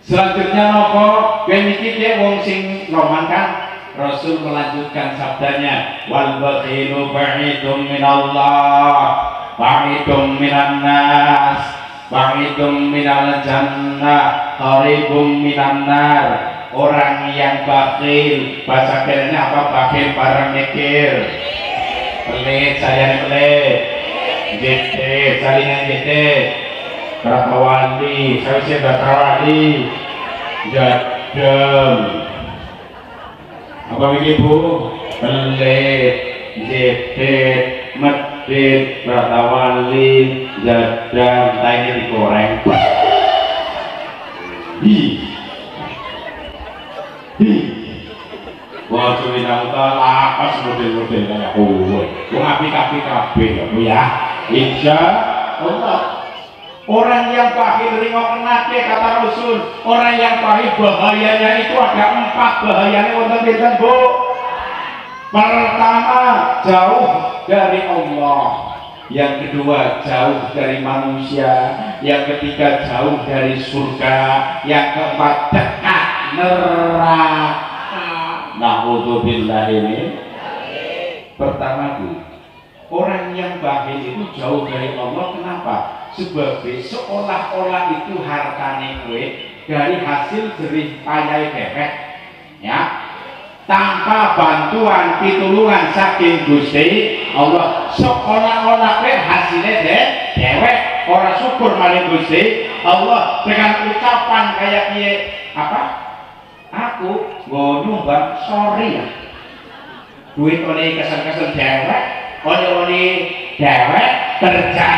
Selanjutnya nopo beniki dia wong sing roman kan Rasul melanjutkan sabdanya wal bakhilu ba'idum minallah ba'idum minan nas ba'idum minal jannah qaribum minan nar. Orang yang bakhil bahasa kerennya apa? Bakhil barang mikir pelit sayang pelit jete salingan jete berapa wali saya sih berapa wali jadem apa begini Bu pelit jete medit berapa wali jadem tanya digoreng wah cuy nangka lapas model-model kayak kowe wong apik-apik kabeh ya Bu ya insya Allah. Orang yang bakhil ringokenake kata Rasul, orang yang bakhil bahayanya itu ada 4 bahayanya wonten pinten Bu? Pertama, jauh dari Allah. Yang kedua, jauh dari manusia. Yang ketiga, jauh dari surga. Yang keempat, dekat neraka. Na'udzubillahi min. Pertama tuh, orang yang bakhil itu jauh dari Allah. Kenapa? Sebab seolah-olah itu hartane gue dari hasil jerih payah dewek, ya, tanpa bantuan pitulungan saking Gusti Allah. Seolah-olah gue hasilnya dewek, orang syukur maring Gusti Allah dengan ucapan kayak dia apa? Aku gue nyumbang sorry ya. Duit oleh kesan-kesan dewek, oleh dewek kerja,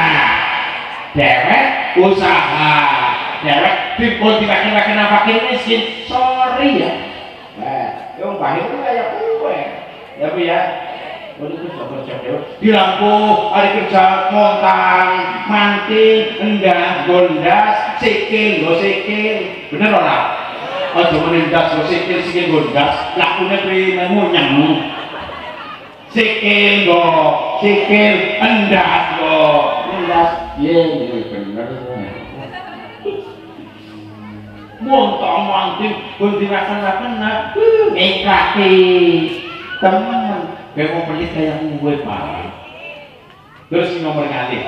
dewek usaha, dewek dipun dimakin-makin makin miskin, sorry ya. Nah, yang bahaya itu kayak gue, ya bu ya. Waduh, coba di lampu, hari kerja, montang, manting, enggak, gondas, sikil, go sikil, bener orang? Oh, cuma nindas, go sikil, gondas, lakunya beri memunyang. Sikil go, sikil, endas go, endas, ye, bener. Montang, manting, gunting makan, ikrati, teman. Kayak mau pelit kayak gue pak. Terus nomor kali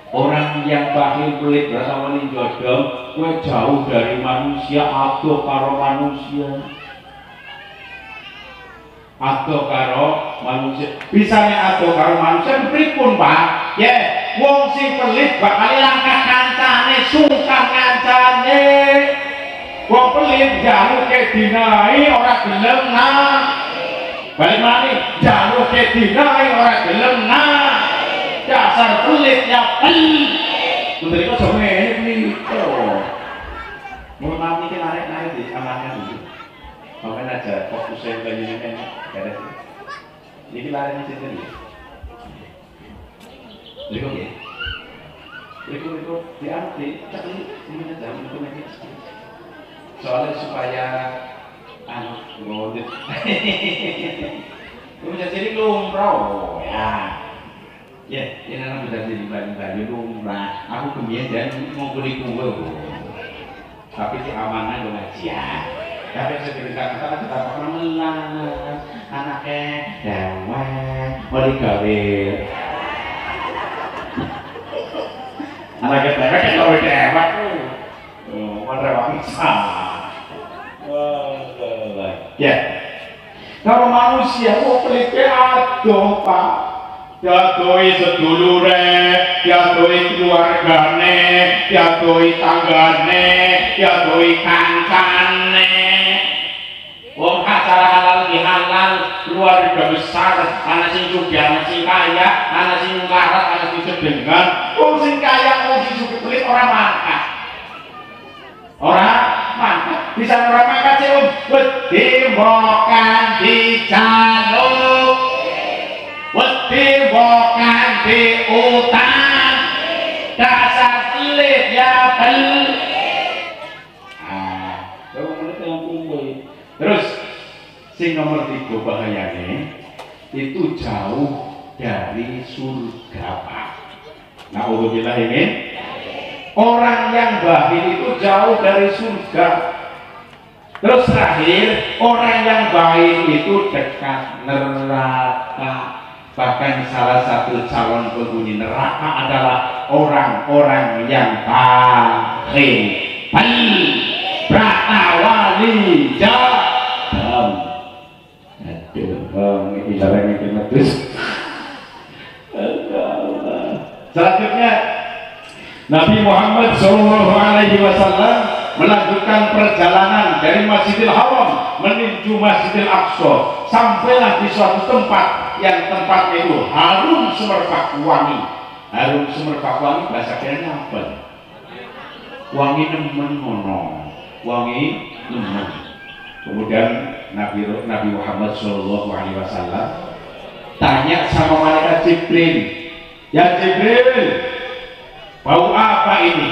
orang yang bakhil pelit berasa wali jodoh, gue jauh dari manusia atau karo manusia, atau karo manusia. Bisanya atau karo manusia pripun pak? Ya, wong sing pelit bakal langkah kancane, sungkan kancane. Wong pelit jauh ke dinai orang gelem nah. Balik mana jalur ke dinai orang gelem nah, dasar pelitnya pelit. Menteri kok sama ini mau nanti kan narik di amannya dulu. Makanya aja fokusnya ke ini kan ada sih. Ini larinya sendiri. Berikut ya. Berikut diarti cak ini aja berikut lagi. Soalnya supaya ngodet. Lu bisa jadi lumrah ya. Ya, ini anak bisa jadi baju lumrah. Aku kebiasaan mau beli kue. Tapi si amanah gue ngajian. Tapi sekitar kita pernah melas anaknya dewa mau digawe. Anaknya dewa kan gawe dewa tuh. Menerima bisa. Ya, kalau manusia mau pelitnya aduh pak, jatuhi sedulure, jatuhi keluargane, jatuhi tanggane, jatuhi kancane. Wong acara halal bihalal, keluarga besar, anak sing sugih, anak sing kaya, anak sing melarat, anak sing sedengan. Wong sing kaya, wong sing sugih pelit orang mangkat. Orang mantap bisa orang makan sih wedi bukan dijaluk, wedi bukan diutang, dasar pelit ya pelit. Terus sing nomor 3 bahayanya itu jauh dari surga pak. Na'udzubillah ini. Orang yang bakhil itu jauh dari surga. Terus terakhir, orang yang baik itu dekat neraka. Bahkan salah satu calon penghuni neraka adalah orang-orang yang bakhil. Pratawali jaham. Aduh, ini jalan yang kemetus. Selanjutnya Nabi Muhammad SAW melanjutkan perjalanan dari Masjidil Haram menuju Masjidil Aqsa. Sampailah di suatu tempat yang tempatnya itu harum semerbak wangi. Harum semerbak wangi bahasa kayaknya apa? Wangi nemen ngono, wangi nemen. Kemudian Nabi Muhammad SAW tanya sama malaikat Jibril, ya Jibril, bau apa ini?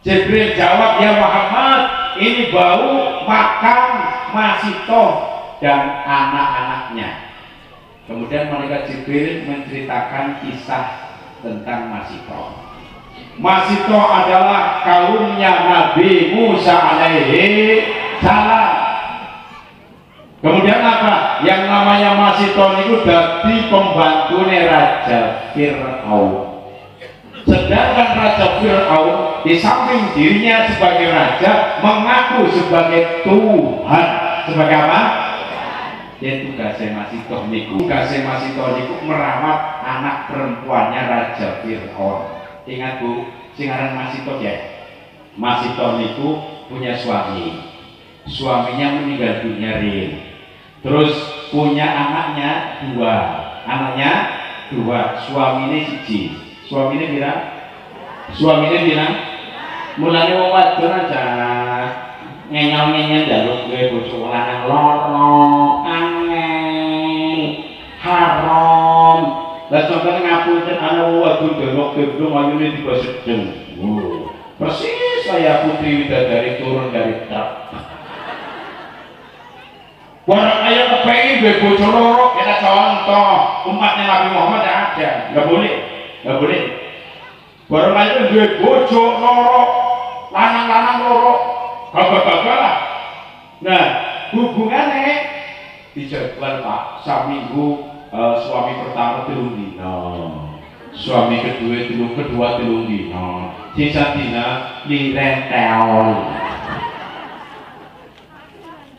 Jibril jawab, ya Muhammad, ini bau makan masito dan anak-anaknya. Kemudian malaikat Jibril menceritakan kisah tentang Masito. Masito adalah kaumnya Nabi Musa alaihi salam. Kemudian apa? Yang namanya Masito itu dadi pembantune Raja Fir'aun. Sedangkan Raja Fir'aun di samping dirinya sebagai raja mengaku sebagai Tuhan. Sebagai apa? Ya tugasnya Masito niku. Tugasnya Masito niku merawat anak perempuannya Raja Fir'aun. Ingat Bu, singaran Masito ya. Masito niku punya suami. Suaminya meninggal dunia real. Terus punya anaknya dua, suaminya siji, suaminya bilang, mulanya wong wadon aja ngenyal jaluk gue bojo lanang loro, angel, haram. Lah contohnya ngapunten ana wadon delok gedung ayune tiba sedeng. Persis saya Putri Widadari turun dari truk. Orang ayah kepengen gue bojo loro, kita contoh umatnya Nabi Muhammad ada, nggak boleh. Orang ayah gue bojo loro, lanang loro, gagal lah. Nah, hubungannya dijadwal Pak, seminggu suami pertama 3 dino, suami kedua 3 dino, sisa dina direntel.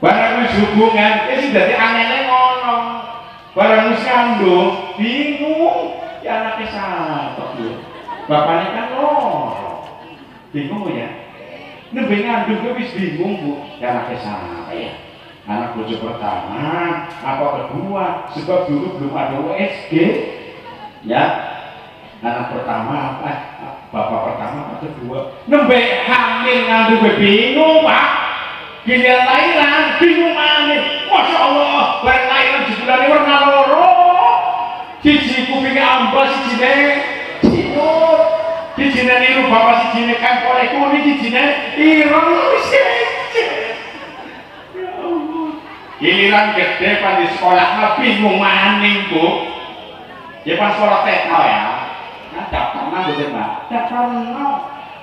Barang wis hubungan, sing dadi anele ngono. Barang wis kandung, bingung. Ya anaknya satu lho. Bapaknya kan loro. Bingung ya. Nembe ngandung wis bingung Bu. Ya anaknya sama ya. Anak bojo pertama, apa kedua? Sebab dulu belum ada USG. Ya. Anak pertama apa? Bapak pertama apa kedua? Nembe hamil ngandung bingung Pak. Giliran lahiran, bingung maneh. Masya Allah, bareng lahiran jebulane warna loro. Siji kupinge ambas, sijine sinut. Sijine niru bapak, sijine kangkole kuning, sijine ireng. Ya Allah. Giliran gede pas di sekolah bingung maneh, Bu. Ya pas sekolah TK ya. Nah, daftar mboten, Pak. Daftar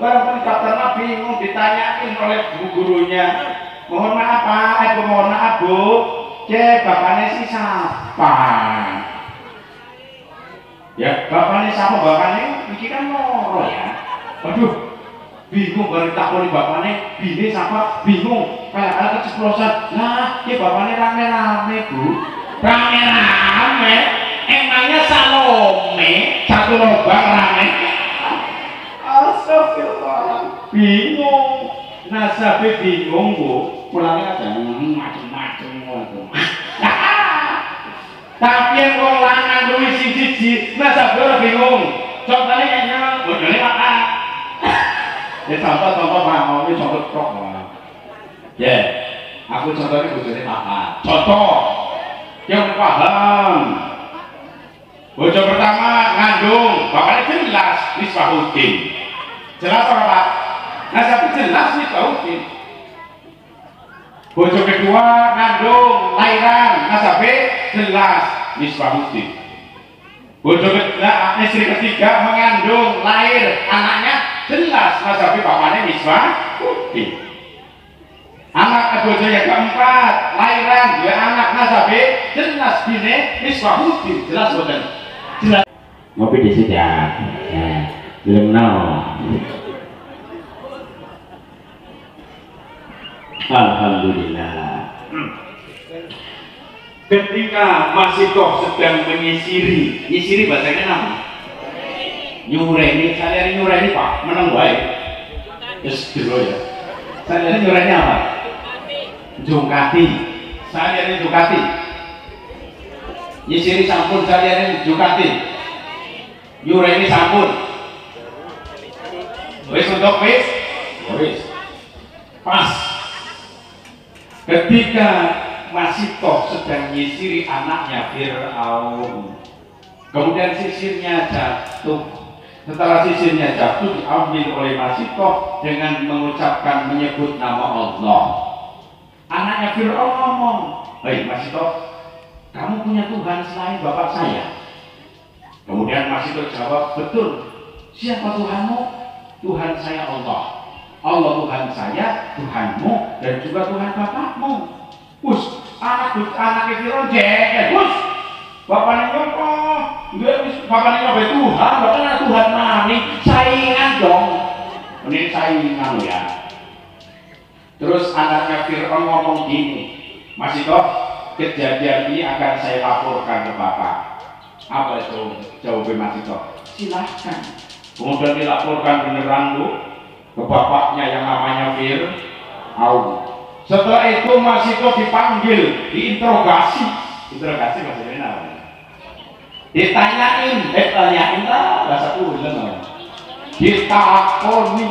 barang daftar bingung ditanyain oleh gurunya. Mohon maaf Pak, mohon maaf Bu. Bapaknya si siapa? Ya, bapaknya siapa? Bapaknya ini kan loro ya. Aduh, bingung baru takoni bapaknya. Bini siapa? Bingung. Kayak keceplosan. Nah, bapaknya rame-rame Bu. Rame-rame. Emangnya Salome satu lubang rame. Astagfirullah. Bingung. Nasabe bingung Bu. Pulangnya ada macam-macam waduh. Tapi yang wong lanang kuwi siji-siji, nasabe bingung. Contohnya kayaknya bojone makan. Ya contoh Pak, mau contoh kok. Ya, aku contohnya bojone makan. Contoh yang paham. Bojo pertama ngandung, bapaknya jelas Misbahuddin. Jelas apa Pak? Nasabe jelas Misbahuddin. Bojo kedua ngandung lahiran nasabe jelas Misbahuddin. Bojo ketiga, istri ketiga mengandung lahir anaknya jelas nasabe bapaknya Misbahuddin. Anak bojo yang keempat lahiran dua anak nasabe jelas bine Misbahuddin. Jelas boten? Jelas. Ngopi di sini ya. Belum Alhamdulillah. Ketika Masito sedang menyisiri bahasanya apa? Nyureni, saya nyureni Pak, menang baik. Yes, dulu ya. Saya nyureni apa? Jungkati. Saya jungkati. Nyisiri sampun, saya jungkati. Nyureni sampun. Wis untuk wis. Pas. Ketika Masito sedang menyisiri anaknya Fir'aun, kemudian sisirnya jatuh. Setelah sisirnya jatuh diambil oleh Masito dengan mengucapkan menyebut nama Allah. anaknya Fir'aun ngomong, hei Mas Ito, kamu punya Tuhan selain Bapak saya? Kemudian Mas Ito jawab, betul. Siapa Tuhanmu? Tuhan saya Allah. Allah Tuhan saya, Tuhanmu, dan juga Tuhan Bapakmu. Bus, anaknya Fir'aun jengkel, bus. Bapaknya nyopo, bapaknya nyopo Tuhan, bapaknya Tuhan nani, saingan dong. Ini saingan ya. Terus anaknya Fir'aun ngomong gini, Mas Ito, kejadian ini akan saya laporkan ke Bapak. Apa itu jawabnya Mas Ito? Silahkan. Kemudian dilaporkan beneran lu ke bapaknya yang namanya Fir'aun. Setelah itu Mas Ito dipanggil, diinterogasi. Interogasi maksudnya apa? Ditanyain, tanyain lah bahasa ulang. Ditakoni.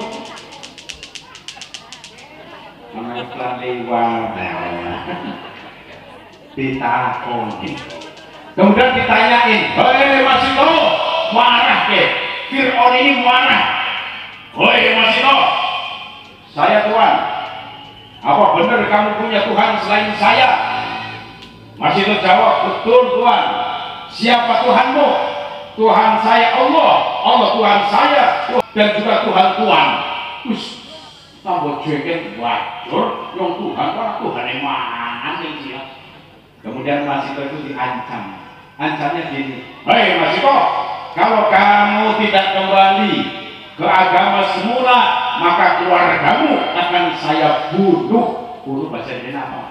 Namanya iklan lewat. Ditakoni. Kemudian ditanyain, hei Mas Ito, marah ke? Fir'aun ini marah. Hei Mas Ito, saya Tuhan. Apa benar kamu punya Tuhan selain saya? Mas Ito jawab, betul Tuhan. Siapa Tuhanmu? Tuhan saya Allah. Allah Tuhan saya dan juga Tuhan Tuhan. Us, tambah jengkel wajur, yang Tuhan Tuhan yang mana sih? Kemudian Mas Ito itu diancam. Ancamnya gini, hei Mas Ito, kalau kamu tidak kembali ke agama semula, maka keluargamu akan saya bunuh. Bunuh bahasa Indonesia apa?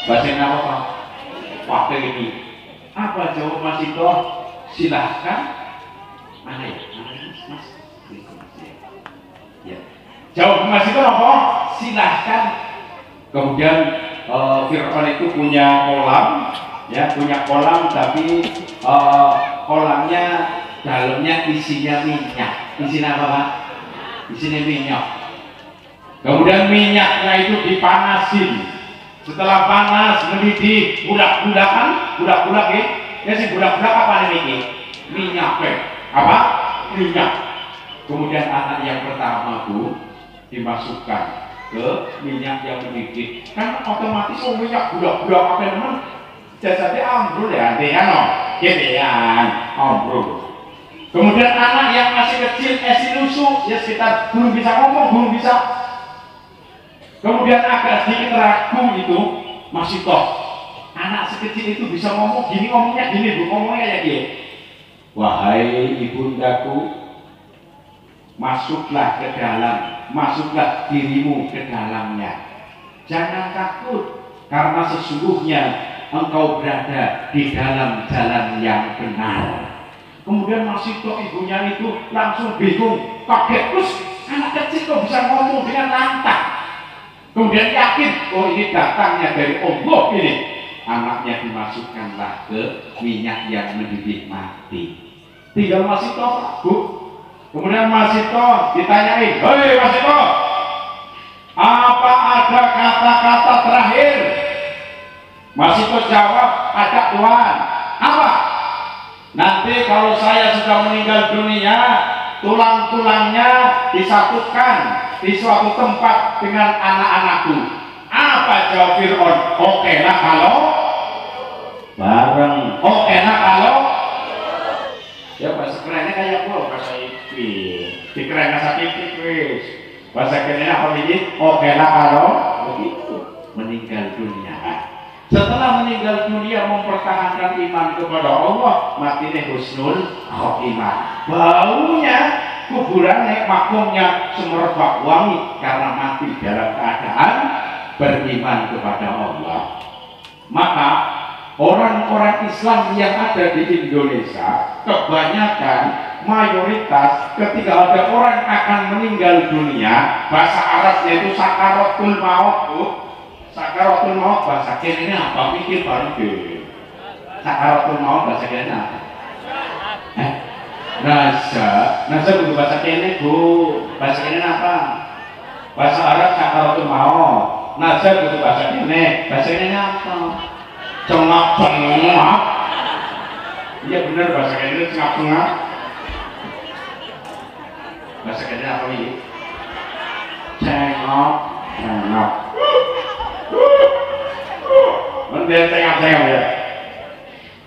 Bahasa Indonesia apa? Waktu ini. Apa jawab Mas Ito? Silahkan. Mana ya? Mas? Ya. Jawab Mas Ito apa? Silahkan. Kemudian Fir'aun itu punya kolam, ya punya kolam, tapi kolamnya dalamnya isinya minyak. Isinya apa Pak? Isinya minyak. Kemudian minyaknya itu dipanasin. Setelah panas mendidih, budak-budakan, budak-budak ya sih budak-budak apa ini? Minyak apa? Minyak. Kemudian anak yang pertama Bu dimasukkan ke minyak yang mendidih. Kan otomatis minyak budak-budak apa teman? Jadi ambrul ya, no, gedean, ambrul. Kemudian anak yang masih kecil, lusuh, ya sekitar belum bisa ngomong, belum bisa. Kemudian agak sedikit ragu itu, masih toh anak sekecil itu bisa ngomong gini, ngomongnya gini Bu, ngomongnya kayak gini. Wahai ibundaku, masuklah ke dalam, masuklah dirimu ke dalamnya. Jangan takut, karena sesungguhnya engkau berada di dalam jalan yang benar. Kemudian masih toh ibunya itu langsung bingung, kaget, terus anak kecil kok bisa ngomong dengan lantang. Kemudian yakin, oh ini datangnya dari Allah ini. Anaknya dimasukkanlah ke minyak yang mendidih mati. Tinggal Mas Ito, Bu. Kemudian Mas Ito ditanyain, hei Mas Ito, apa ada kata-kata terakhir? Mas Ito jawab, ada Tuhan. Apa? Nanti kalau saya sudah meninggal dunia, tulang-tulangnya disatukan di suatu tempat dengan anak-anakku. Apa jawab Fir'aun? Oke lah kalau bareng. Oke lah kalau ya bahasa kerennya kayak gua bahasa iki. Dikeren bahasa titik wis. Bahasa kerennya apa ini? Oke lah kalau begitu meninggal dunia. Setelah meninggal dunia mempertahankan iman kepada Allah, matinya husnul khotimah. Baunya kuburannya, makumnya semerbak wangi karena mati dalam keadaan beriman kepada Allah. Maka orang-orang Islam yang ada di Indonesia kebanyakan mayoritas ketika ada orang akan meninggal dunia, bahasa Arabnya itu sakaratul maut. Sakaratul maut bahasa kini apa? Pikir baru deh. Sakaratul maut bahasa kini apa? Nasa buku bahasa kini Bu. Bahasa kini apa? Bahasa Arab sakaratul maut. Nasa buku bahasa kini. Bahasa kini apa? Cengak-cengak. Iya benar bahasa kini cengak-cengak. Bahasa kini apa ini? Cengak-cengak. Mendel tengah-tengah ya.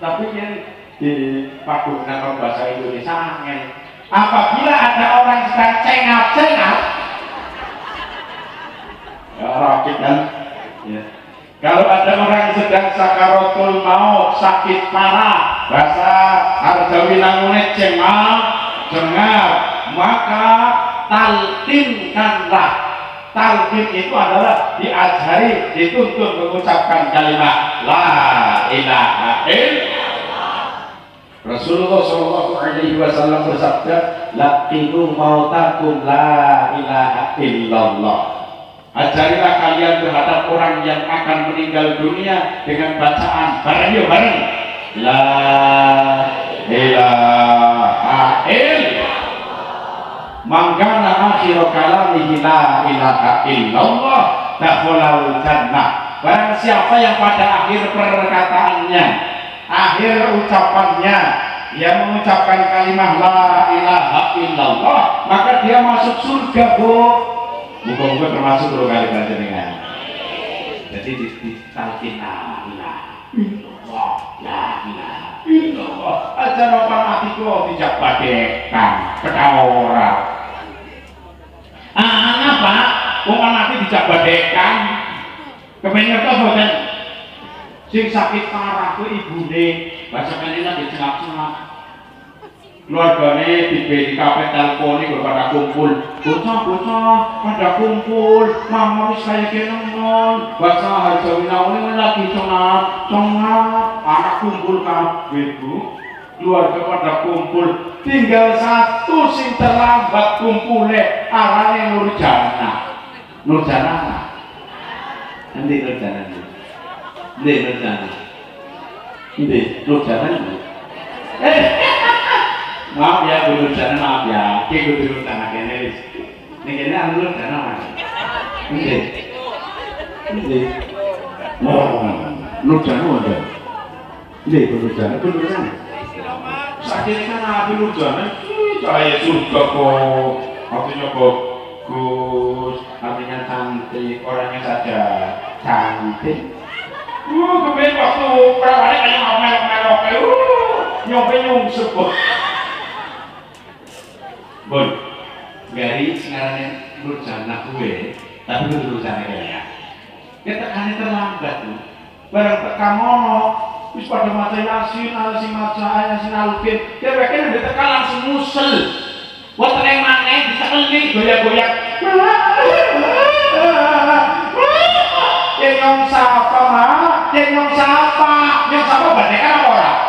Tapi yang dipadukan bahasa Indonesia angin. Apabila ada orang sedang cengap-cengap, ya rakit kan? Ya. Kalau ada orang sedang sakaratul maut, sakit parah, bahasa Arjawi namanya cengap, maka talqinkanlah. Talqin itu adalah diajari, dituntut mengucapkan kalimat la ilaha illallah. Rasulullah Shallallahu Alaihi Wasallam bersabda, laqinu mautakum la ilaha illallah. Ajarilah kalian terhadap orang yang akan meninggal dunia dengan bacaan bareng yuk bareng la ilaha illallah. Mangkana akhiru kalamihi la ilaha illallah dakhalal jannah. Barang siapa yang pada akhir perkataannya, akhir ucapannya, dia mengucapkan kalimat la ilaha illallah, maka dia masuk surga, Bu. Muka-muka termasuk dua kali baca dengan. Jadi ditalkin la ilaha illallah, la ilaha illallah. Aja nopan hatiku tidak badekan, kedawara. Apa? Nopan hati tidak badekan. Kepengen apa boten? Sing sakit parah ku ibune, bacakan ini lagi celak-celak. Keluargane di kafe teleponi pada kumpul, bocah pada kumpul, mama wis kaya kenemon, baca Arjawi ini lagi cengat, anak kumpul kabeh Bu, keluarga pada kumpul, tinggal satu sing terlambat kumpule, arane Nurjana, nanti Nurjana, maaf ya Bu Nurjana, maaf ya, ki kudu Nurjana kene wis. Ning kene anu Nurjana Mas. Nggih. Nurjana ada. Nggih Bu Nurjana. Sakjane kan Nabi Nurjana cahaya surga kok. Artinya bagus, artinya cantik, orangnya saja cantik. Kemudian waktu perawannya kayak melok-melok, nyompe sebut. Bon, gari sekarang Nurjana gue, tapi itu Nurjana kayaknya. Kita tekannya terlambat tuh. Barang tekan mono, wis pada maca Yasin, Yasin maca Yasin Alfin, dia pengen udah tekan langsung musel. Buat tenang mana, bisa keling, goyak-goyak. Yang siapa mah? Yang siapa badekan apa orang?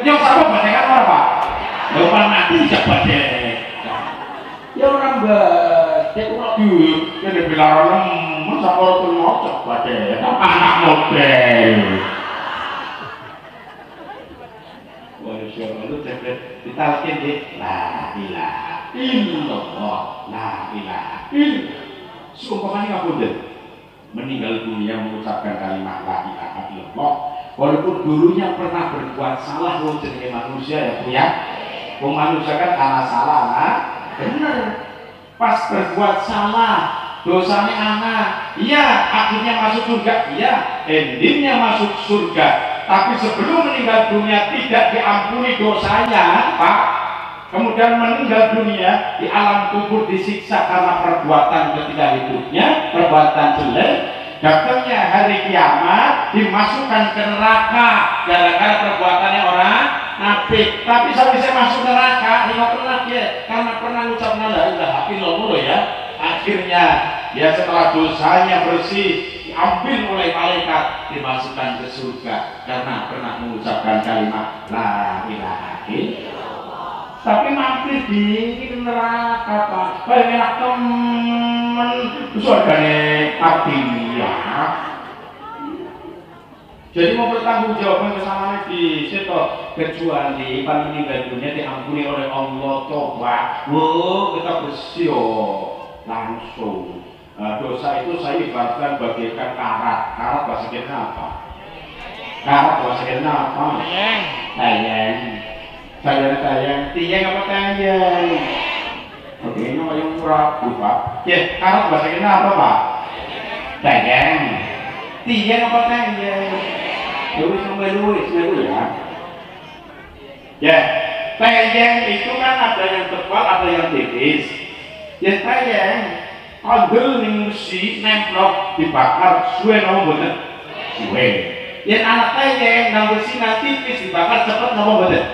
Yang siapa badekan apa Pak? Lepas nanti bisa badek. Ya orang badek kok dia bilang masa orang tuh mau cek badek, anak model. Wah, siapa itu cek ditalkin di la ilaha illallah, la ilaha illallah. Seumpamanya ngapunten meninggal dunia mengucapkan kalimat la ilaha illallah, walaupun dulunya pernah berbuat salah, lo jenenge manusia ya Bu ya. Manusia kan karena salah, nah bener. Pas berbuat salah, dosanya anak, iya akhirnya masuk surga, iya endingnya masuk surga. Tapi sebelum meninggal dunia tidak diampuni dosanya, Pak. Kemudian meninggal dunia di alam kubur disiksa karena perbuatan ketika hidupnya, perbuatan jelek. Datangnya hari kiamat dimasukkan ke neraka gara-gara perbuatannya orang nafik. Tapi sampai saya masuk neraka, nggak pernah ya, karena pernah ucapkan la ilaha illallah ya. Akhirnya ya setelah dosanya bersih diambil oleh malaikat dimasukkan ke surga karena pernah mengucapkan kalimat la ilaha illallah. Tapi mampir di neraka Pak, paling enak temen surgane abdi ya. Jadi mau bertanggung jawab kesalahan di situ, kecuali pan meninggal dunia diampuni oleh Allah coba, kita bersih langsung. Dosa itu saya ibaratkan bagaikan karat bahasa kita apa? Karat bahasa kita apa? Tayang. Tiang apa tayang? Oke, ini yang murah Pak. Ya, karat bahasa kita apa Pak? Tayang. Tiyeng apa teyeng? Wis melu ya. Ya, teyeng itu kan ada yang tebal, ada yang tipis. Ya teyeng, kandel ning musi nemplok dibakar suwe napa mboten? Suwe. Ya anak teyeng nang besi tipis dibakar cepet napa mboten?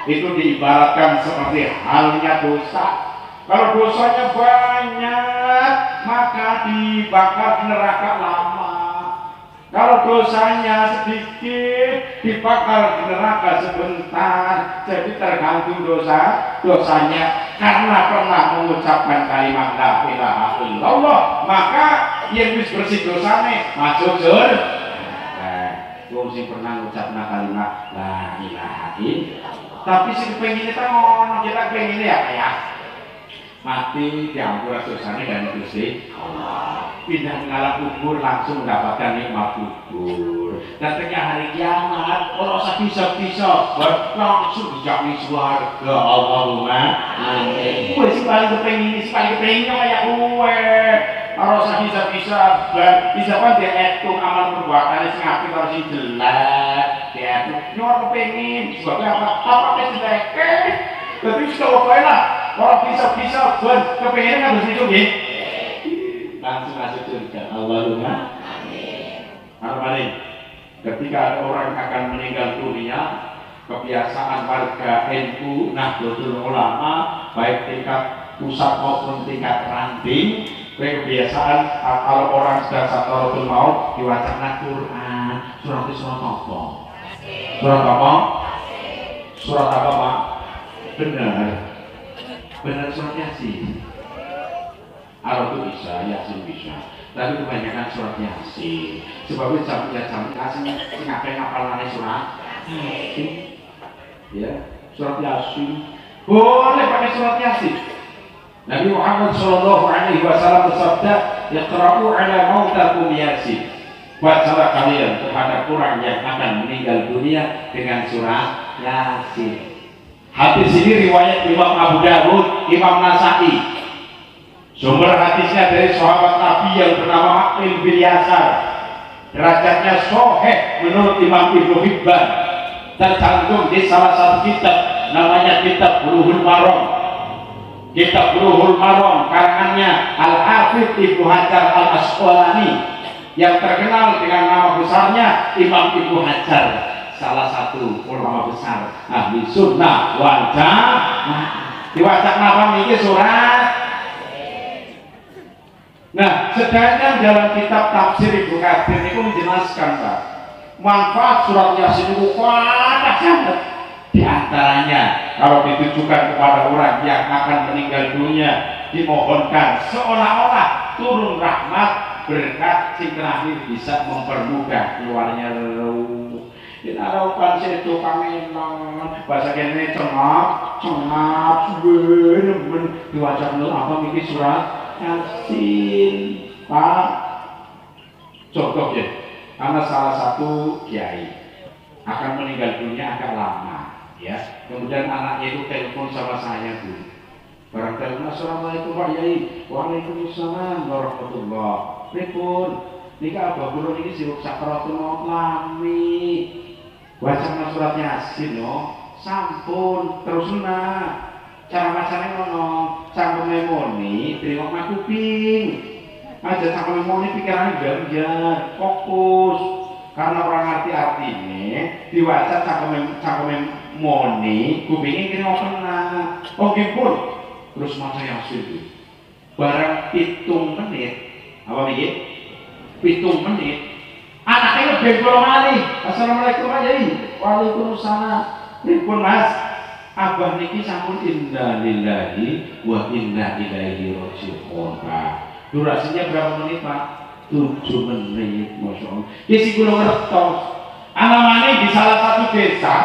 Itu diibaratkan seperti halnya dosa. Kalau dosanya banyak, maka dibakar di neraka lama. Kalau dosanya sedikit, dibakar di neraka sebentar. Jadi tergantung dosanya. Karena pernah mengucapkan kalimat la ilaha illallah, maka yang wis bersih dosane masuk surga. Wong sing pernah ngucapna kalimat la ilaha illallah, tapi sing pengen kita ngono, kita pengen ya mati diampura dosanya dan Gusti Allah, pindah ke alam kubur langsung mendapatkan nikmat kubur. Datangnya hari kiamat orang bisa langsung dijami surga. Allahumma amin. Kowe sing paling kepengin kayak kowe. Orang bisa kan dia hitung amal perbuatan sing apik karo sing jelek. Dia nyuwun kepengin sebabnya apa jelek. Tapi sudah wae lah. Orang bisa buat kepengen kan harus itu nggih. Langsung masuk surga. Allahumma amin. Amin. Ketika ada orang akan meninggal dunia, kebiasaan warga NU Nahdlatul Ulama baik tingkat pusat maupun tingkat ranting, kebiasaan kalau orang sudah sakaratul maut diwacana Quran. Surat apa? Surat apa? Surat apa, Pak? Benar surat Yasin. Arab itu bisa, Yasin bisa. Tapi kebanyakan surat Yasin. Sebabnya jam Yasin sing akeh ngapalane surat Yasin. Ya, surat Yasin. Boleh pakai surat Yasin. Nabi Muhammad sallallahu alaihi wasallam bersabda, "Iqra'u 'ala mautakum Yasin." Bacalah kalian terhadap orang yang akan meninggal dunia dengan surat Yasin. Hadis ini riwayat Imam Abu Dawud, Imam Nasai. Sumber hadisnya dari sahabat Nabi yang bernama Maqil bin Yasar. Derajatnya sahih menurut Imam Ibnu Hibban. Tercantum di salah satu kitab namanya Kitab Bulughul Maram. Kitab Bulughul Maram karangannya Al-Hafidz Ibnu Hajar Al-Asqalani yang terkenal dengan nama besarnya Imam Ibnu Hajar, salah satu ulama besar ahli sunnah wal jamaah. Diwaca apa niki surat. Nah, sedangkan dalam kitab tafsir Ibnu Katsir itu menjelaskan, Pak, manfaat surat Yasin itu banyak sangat. Di antaranya kalau ditujukan kepada orang yang akan meninggal dunia, dimohonkan seolah-olah turun rahmat berkat sing terakhir bisa mempermudah keluarnya ruh. Dinaraukan setu pangenan bahasa kene cengap nemen diwaca apa iki surat Yasin, Pak. Contoh ya, karena salah satu kiai akan meninggal dunia agak lama ya, kemudian anaknya itu telepon sama saya, Bu. Barang telepon, "Assalamualaikum Pak Yai." "Waalaikumsalam warahmatullahi wabarakatuh." "Pripun nika abah kula niki sibuk sakaratul maut lami. Wacana surat Yasin no, sampun terusna. Cara macane ngono, cangkeme moni trimo kuping. Aja cangkeme moni pikirane ganjar, fokus. Karena orang ngerti artinya, diwaca cangkeme moni, kupingnya kene kena. Oh pun terus maca Yasin itu. Barang 7 menit, apa iki? 7 menit. Anaknya lebih pulang kali. "Assalamualaikum Pak Yai." "Waalaikumsalam." "Pripun Mas?" "Abah niki sampun inna lillahi wa inna ilaihi raji'un." Durasinya berapa menit, Pak? 7 menit, Masya Allah. Kisi kula ngertos. Anamane di salah satu desa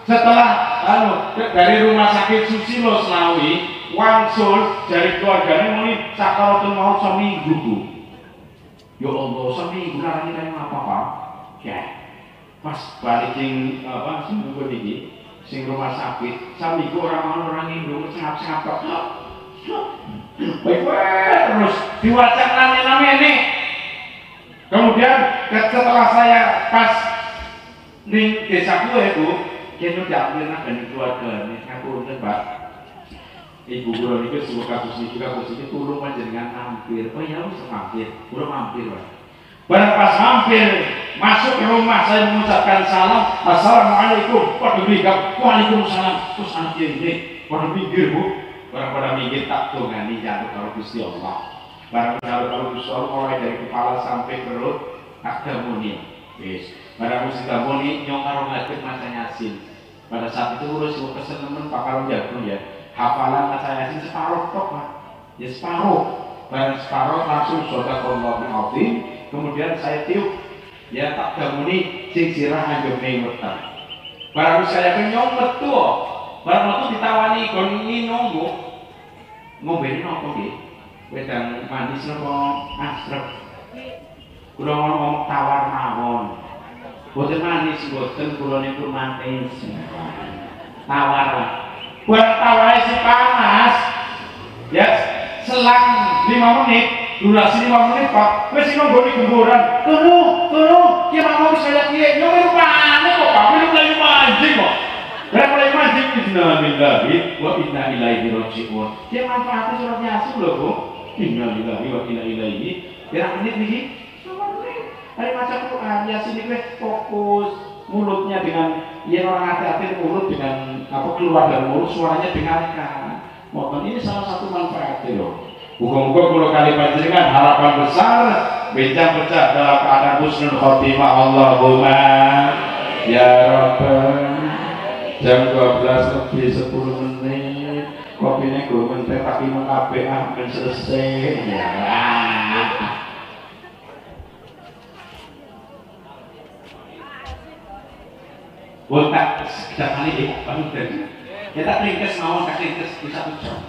setelah dari rumah sakit Susilo Senawi wangsul dari keluarganya muni sakaratul maut seminggu, Bu. Ya Allah, seminggu narani kaya apa, Pak? Ya. Pas balik sing seminggu iki, sing rumah sakit, seminggu orang Indo sengap-sengap kok. Baik terus diwaca name-name ini. Kemudian setelah saya pas di desaku ya Bu, kena diambil nak dari keluarga ini, aku udah Pak. Ibu guru ini sebuah kasus ini juga kasus ini turun dengan mampir. Oh ya harus mampir, belum mampir Pak. Barang pas mampir masuk ke rumah saya mengucapkan salam, assalamualaikum. Pada minggir, waalaikumsalam. Terus anak ini pada minggir Bu, barang pada minggir tak tungani jatuh kalau Gusti Allah. Barang kalau Gusti Allah mulai dari kepala sampai perut ada muni. Yes. Barang musik muni nyong karo ngajar masa Yasin. Pada saat itu urus mau pesen temen Pak Karo jago ya. Hafalan masa Yasin separuh tok Pak. Ya separuh. Barang separuh langsung shadaqallahu azim. Kemudian saya tiup ya tak damuni sing sirah anggeme wetan. Barang saya kenyong metu. Barang metu ditawani kon minum Bu. Ngombe napa nggih? Wedang manis napa asrep? Kula ngomong tawar mawon. Boten manis, boten kula niku manis. Tawar. Buat tawar si panas. Ya, selang 5 menit, durasi 5 menit Pak. Wis sing nggone gemburan. Turu, ki mau saya kiye. Yo rupane kok Pak, belum lagi mancing kok. Berapa lagi mancing innalillahi wa inna ilaihi raji'un. Ki manfaatnya surat Yasin lho, Bu. Innalillahi wa inna ilaihi. Kira menit niki. Hari maca Quran, Yasin ini fokus mulutnya dengan ya orang hati-hati mulut dengan apa keluar dari mulut suaranya dengarkan. Mohon ini salah satu manfaatnya loh. Muga-muga kalau kali panjenengan harapan besar bincang pecah dalam keadaan husnul khotimah Allahumma ya Rabbal jam 12 lebih 10 menit kopinya gue menteri tapi mau kabeh akan selesai ya. Botak setiap kali deh, baru tadi. Kita ringkes mau tak ringkes di 1 jam.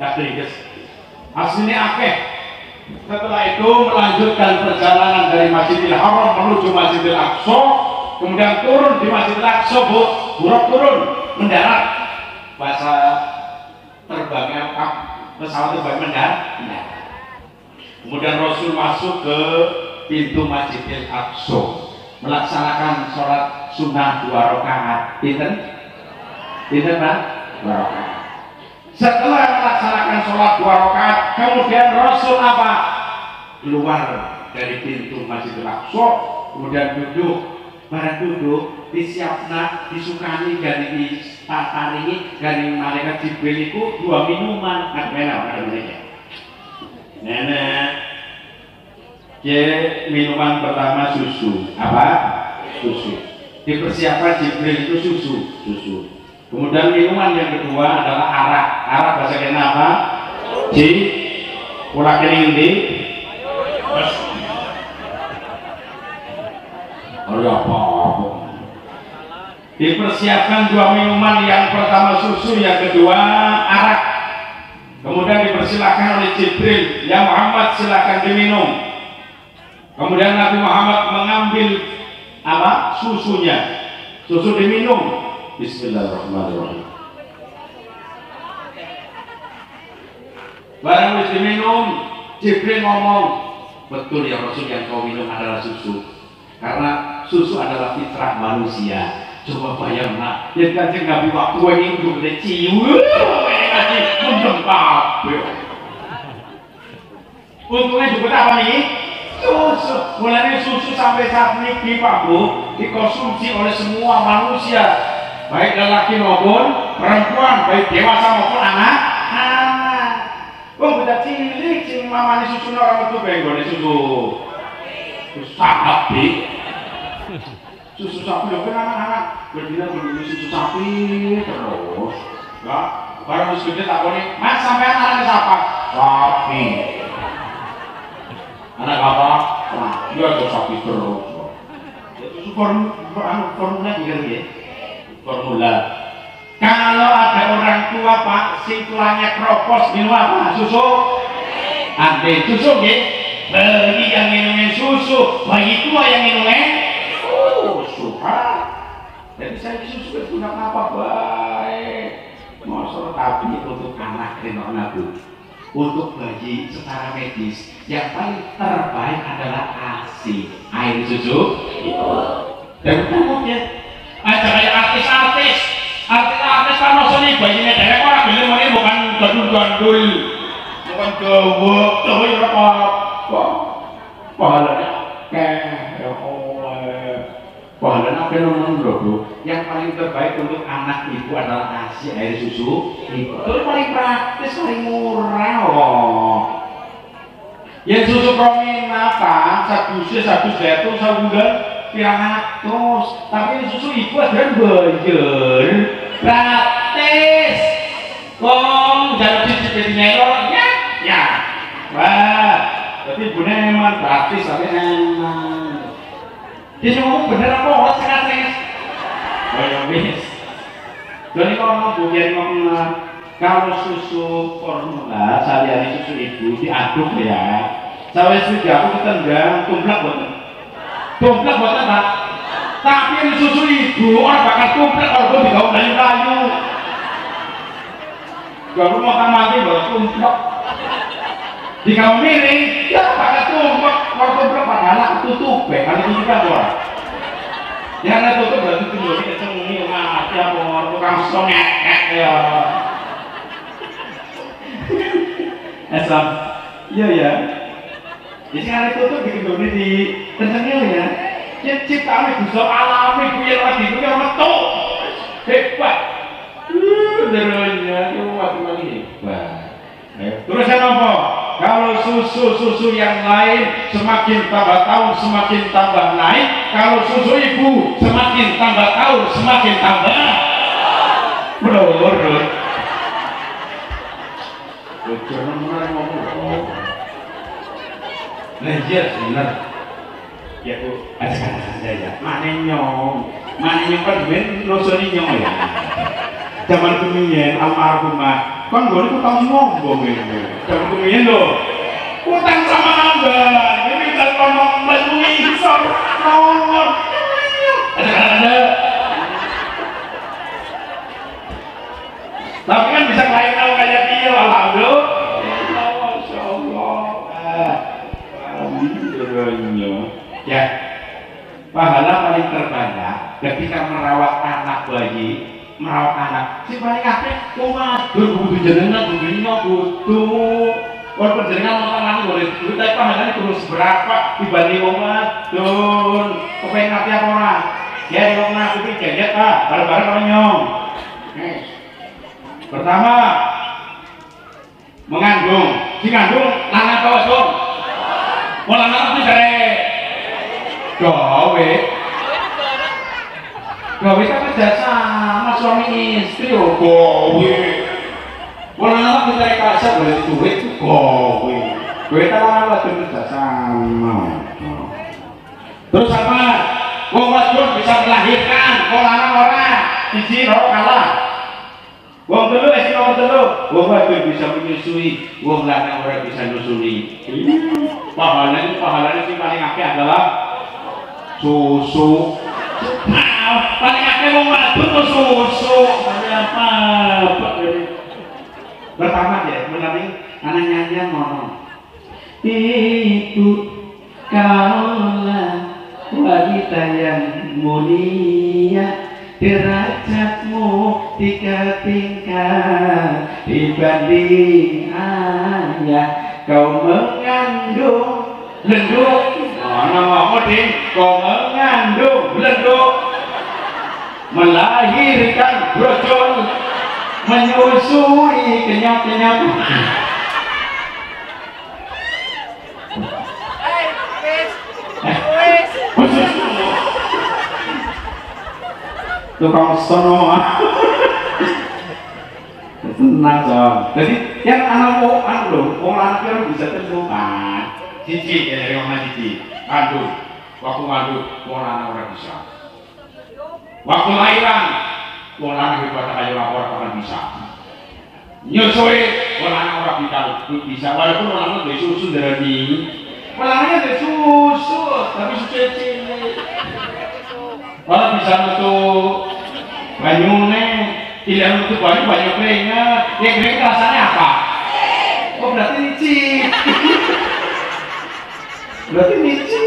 Tak ringkes. Aslinya akeh. Setelah itu melanjutkan perjalanan dari Masjidil Haram menuju Masjidil Aqsa, kemudian turun di Masjidil Aqsa, buruk turun mendarat. Bahasa terbangnya pesawat terbang mendarat. Kemudian Rasul masuk ke pintu Masjidil Aqsa, melaksanakan sholat sunnah 2 rakaat. Pinten Pak? 2 rakaat. Setelah melaksanakan sholat 2 rakaat, kemudian Rasul apa? Keluar dari pintu Masjidil Aqsa, kemudian duduk. Barang duduk, disiapna, disukani, gani ditaringi, gani malaikat Jibril itu 2 minuman. Ada mereka. Nenek. Minuman pertama susu. Apa? Susu. Dipersiapkan Jibril itu susu. Kemudian minuman yang kedua adalah arak. Arak bahasa kenapa? Ulah kening di. Apa? Dipersiapkan 2 minuman, yang pertama susu, yang kedua arak. Kemudian dipersilakan oleh Jibril, ya Muhammad silakan diminum. Kemudian Nabi Muhammad mengambil apa? Susunya. Susu diminum. Bismillahirrahmanirrahim. Barang wis diminum, Jibril ngomong, betul ya Rasul, yang kau minum adalah susu. Karena susu adalah fitrah manusia. Coba bayangkan, ya Kanjeng Nabi waktu ini udah gede ciu, ini ngaji mendengkap. Untungnya juga apa nih? Susu. Mulanya susu sampai saat ini Pak Bu dikonsumsi oleh semua manusia, baik lelaki maupun perempuan, baik dewasa maupun anak-anak. Oh beda cilik sing mamani susu orang itu benggone susu sapi. Susu sapi lho kan anak-anak berdina begini susu sapi terus. Enggak, barang wis gede takone, "Mas sampean anak siapa?" Sapi. Anak apa? Nah, dia ada sapi terus. Itu formula ya. Formula. Kalau ada orang tua Pak, sing tuanya kropos minum apa? Susu. Ande susu nggih. Bayi yang minumnya susu, bayi tua yang minumnya susu. Jadi saya susu itu apa baik. Masalah tapi untuk anak renok nabu. untuk bayi secara medis yang paling terbaik adalah ASI, air susu ibu. Dan kemudian aja kayak artis-artis kan maksudnya bayinya dari orang bilang ini bukan gandul-gandul, bukan gawok ya apa pahalanya pahalanya apa namanya bro, yang paling terbaik untuk anak ibu adalah ASI, air susu ibu. Itu paling praktis, paling murah loh. Yang susu promina kan, satu jatuh sebulan pirang atus, tapi susu ibu ada bayar gratis. Wong jangan jadi nyelornya ya. Wah, tapi ibunya emang gratis tapi emang. Dia ngomong bener apa orang sekarang? Oh ya wis. Jadi kalau ngomong biar ngomong kalau susu formula saliani susu ibu diaduk ya. Saya sudah aku ketendang tumplak buatan Pak. Tapi susu ibu orang bakal tumplak kalau gue digaul layu-layu. Kalau mau mati baru tumplak. Digaul miring, ya bakal tumplak. Kalau tumplak padahal tutup, kalau tutup kan orang. Ya ada tutup berarti tujuh ini cemuni mati apa orang tukang songek ya. Esam, iya ya. Jadi kalau tutup bikin doni di kencengnya ya. Ciptaan bisa alami punya lagi itu yang metu hebat. Deranya itu waktu lagi hebat. Terus apa? Kalau susu yang lain semakin tambah tahun semakin tambah naik. Kalau susu ibu semakin tambah tahun semakin tambah menurun. Jangan mulai ngomong. Nah iya benar. Ya bu, ajakan saja ya. Mana nyong kan ben nosoni nyong ya. Zaman kemien almarhumah, kan gue itu tahu ngomong ini. Zaman kemien lo, utang sama nambah. Ini bisa ngomong melalui sor nomor. Ada. Tapi kan bisa lain tahu kayak dia, alhamdulillah. Masya Allah. Ya, pahala paling terbanyak ketika merawat anak bayi, merawat anak. Si paling akeh, kudu jenengan, kudu. Walaupun jenengan makan boleh duit, tapi pahalanya kudu seberapa dibanding wong wadon. Kepengen ngerti apa orang? Ya di wong aku ini jajet bareng-bareng orang nyong. Pertama, mengandung. Si ngandung lanang atau wadon? Mau lanang apa sih gawe kan kerja sama suami istri oh gawe orang anak kita kasar boleh duit itu gawe tahu apa tuh kerja sama. Terus apa wong wadon bisa melahirkan wong lanang orang siji ro kalah wong telu nomor telu wong wadon bisa menyusui wong lanang orang bisa nyusui. Pahalanya sih paling akeh adalah susu. Paling akeh wong wadon susu. Apa? Pertama ya, melalui anak nyanyian ngomong. Ibu kaulah wanita yang mulia, derajatmu 3 tingkat dibanding ayah. Kau mengandung lenduk, kau mengandung lenduk, melahirkan brojol, menyusui kenyap-kenyap. Tukang sono. Tenang dong. Jadi yang anak wong lanang kan bisa tentukan. Cici ya dari mana cici? Kandung. Waktu ngandung wong lanang ora bisa. Waktu lahiran wong lanang hebat kayak lapor akan bisa. Nyusui wong lanang ora bisa. Walaupun wong lanang duwe susu darani. Wong lanang duwe susu, tapi susu cilik. Ora bisa metu banyune. Tidak untuk banyak keringat, yang kering rasanya apa? Oh berarti licin. Berarti licin.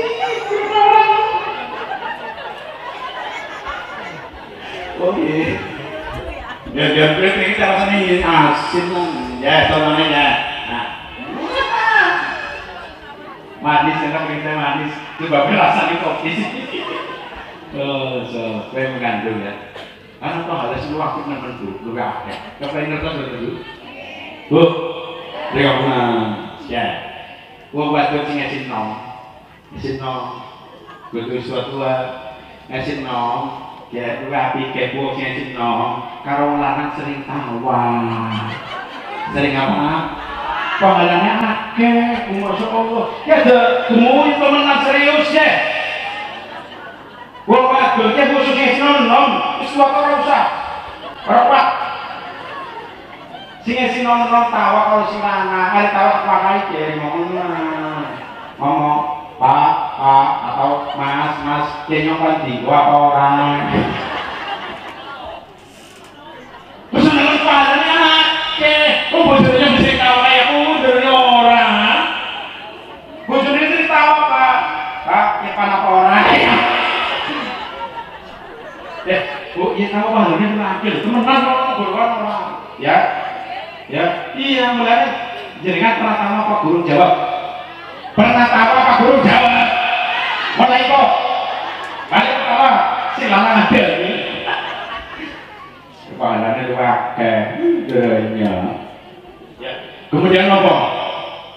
Oh iya. Ya ini kita rasanya asin lah. Ya contohnya ya. Nah. Manis enak kita manis. Coba rasanya kopi. Oh, saya mengandung ya. Karena toh ada semua waktu nonton dulu, ya. Kapan nonton dulu? Bu, dia pulang. Ya. Gua buat kucing ngasih nom, butuh suatu ngasih nom. Ya, rapi kepo ngasih nom. Karo lanang sering tawa, sering apa? Pahalanya akeh, masya Allah. Ya, kemudian temenan serius ya. Gua padahal khususnya nom, istilah orang usah, rapat. Singa si nom tawa kalau si lana, ada tawa pakai jadi ngomong pak atau mas, dia nyokap di gua orang. Terus dengan padanya akeh, bojone bisa tawa kayak bojone orang. Bojone itu tawa pak, ya panah orang. Bu, ya tahu bahannya terakhir, temenan orang, ya, iya mulai jaringan pernah tahu Pak Guru jawab, Pak Guru jawab, mulai kok, balik pertama, silakan ada ini, bahannya terakhir, ya, kemudian apa?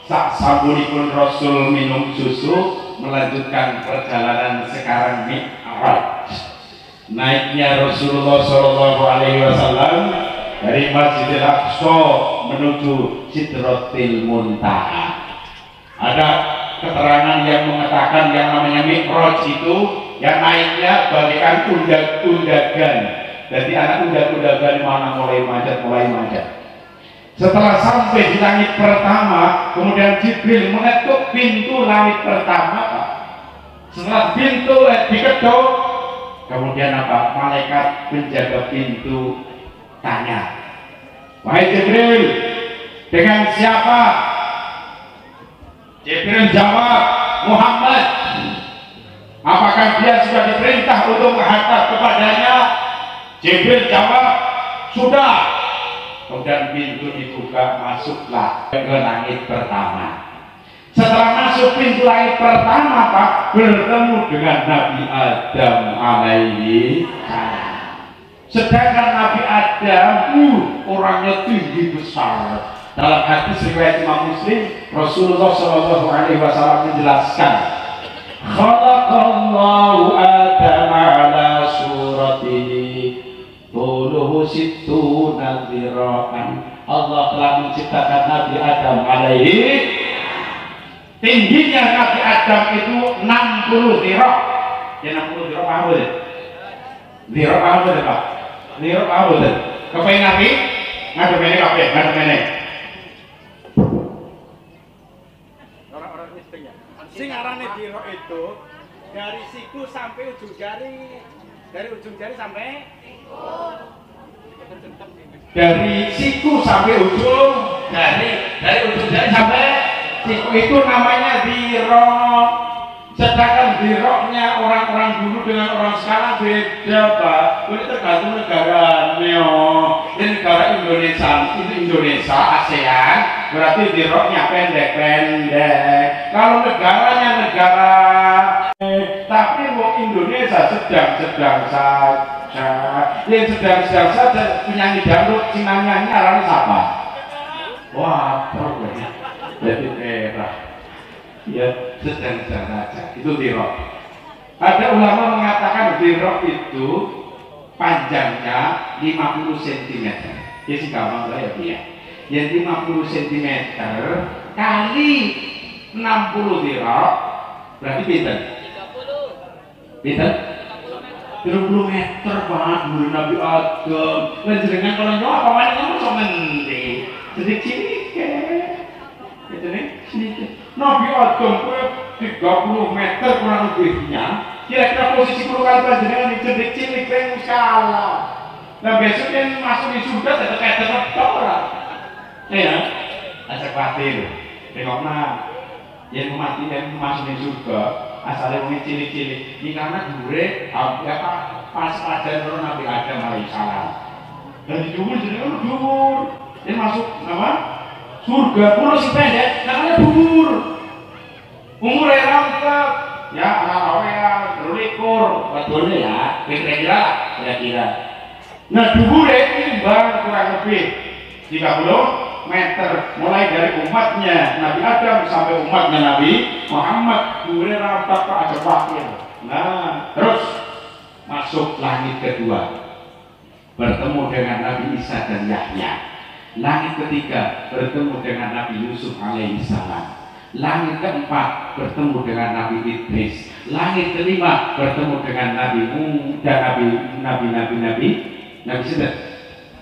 Sak sabunipun Rasul minum susu, melanjutkan perjalanan sekarang Mi'raj. Naiknya Rasulullah Shallallahu Alaihi Wasallam dari Masjidil Aqsa menuju Sidratil Muntaha. Ada keterangan yang mengatakan yang namanya Mi'raj itu yang naiknya bagaikan undag-undagan. Jadi anak undag-undagan mana mulai manjat. Setelah sampai di langit pertama, kemudian Jibril mengetuk pintu langit pertama. Setelah pintu diketuk, kemudian apa? Malaikat penjaga pintu tanya, wahai Jibril, dengan siapa? Jibril jawab, Muhammad. Apakah dia sudah diperintah untuk menghadap kepadanya? Jibril jawab, sudah. Kemudian pintu dibuka, masuklah ke langit pertama. Setelah masuk pintu langit pertama, Pak, bertemu dengan Nabi Adam alaihi salam. Sedangkan Nabi Adam orangnya tinggi besar. Dalam hadis riwayat Imam Muslim, Rasulullah Shallallahu Alaihi Wasallam menjelaskan, Khalaqallahu Adam ala suratihi, tuluhu sittuna dzira'an. Allah telah menciptakan Nabi Adam alaihi. Tingginya Nabi Adam itu 60 dhira'. Ya 60 dhira' apa ya? Dhira' apa ya, Pak? Dhira' apa ya? Kepengen Nabi? Ngadep ini kabeh, ngadep ini. Orang-orang miskin ya. Sing arane dhira' itu dari siku sampai ujung jari. Dari ujung jari sampai dari siku sampai ujung jari, dari ujung jari sampai siku itu namanya dhira'. Sedangkan dhira'nya orang-orang dulu dengan orang sekarang beda, Pak. Ini tergantung negaranya. Ini negara Indonesia, itu Indonesia, ASEAN, berarti dhira'nya pendek-pendek. Kalau negaranya negara tapi wong Indonesia sedang-sedang saja. Yang sedang-sedang saja penyanyi dangdut sing nyanyi arane siapa? Wah, jadi merah. Ya, sedang-sedang saja. Itu dhira'. Ada ulama mengatakan dhira' itu panjangnya 50 cm. Ya sih gampang saya ya. Yang 50 cm kali 60 dhira' berarti pinten? 30 meter banget dulu Nabi Adam. Lanjutannya kalau nyawa apa mana kamu so ngendi? Sedikit gitu nih, sedikit. Nabi Adam itu 30 meter kurang lebihnya. Kira-kira posisi perlu kali panjenengan ini cilik-cilik pengen kalah. Nah besok yang masuk di surga tidak kayak orang. Ya, aja khawatir. Tengokna yen mati yen masuk ning surga, asale wong cilik-cilik. Iki karena dhuwure apa pas padan karo Nabi Adam alaihissalam. Dan dhuwur jenenge dhuwur. Yen masuk apa? Surga kulo sing pendek, karena dhuwur. Umure rangkep, ya anak-anak 23, wadone ya, kira-kira. Nah, dhuwure timbang kurang lebih 30 meter mulai dari umatnya Nabi Adam sampai umatnya Nabi Muhammad. Dhuwure rampak ke aja wakil. Nah, terus masuk langit kedua, bertemu dengan Nabi Isa dan Yahya. Langit ketiga bertemu dengan Nabi Yusuf alaihissalam. Langit keempat bertemu dengan Nabi Idris. Langit kelima bertemu dengan Nabi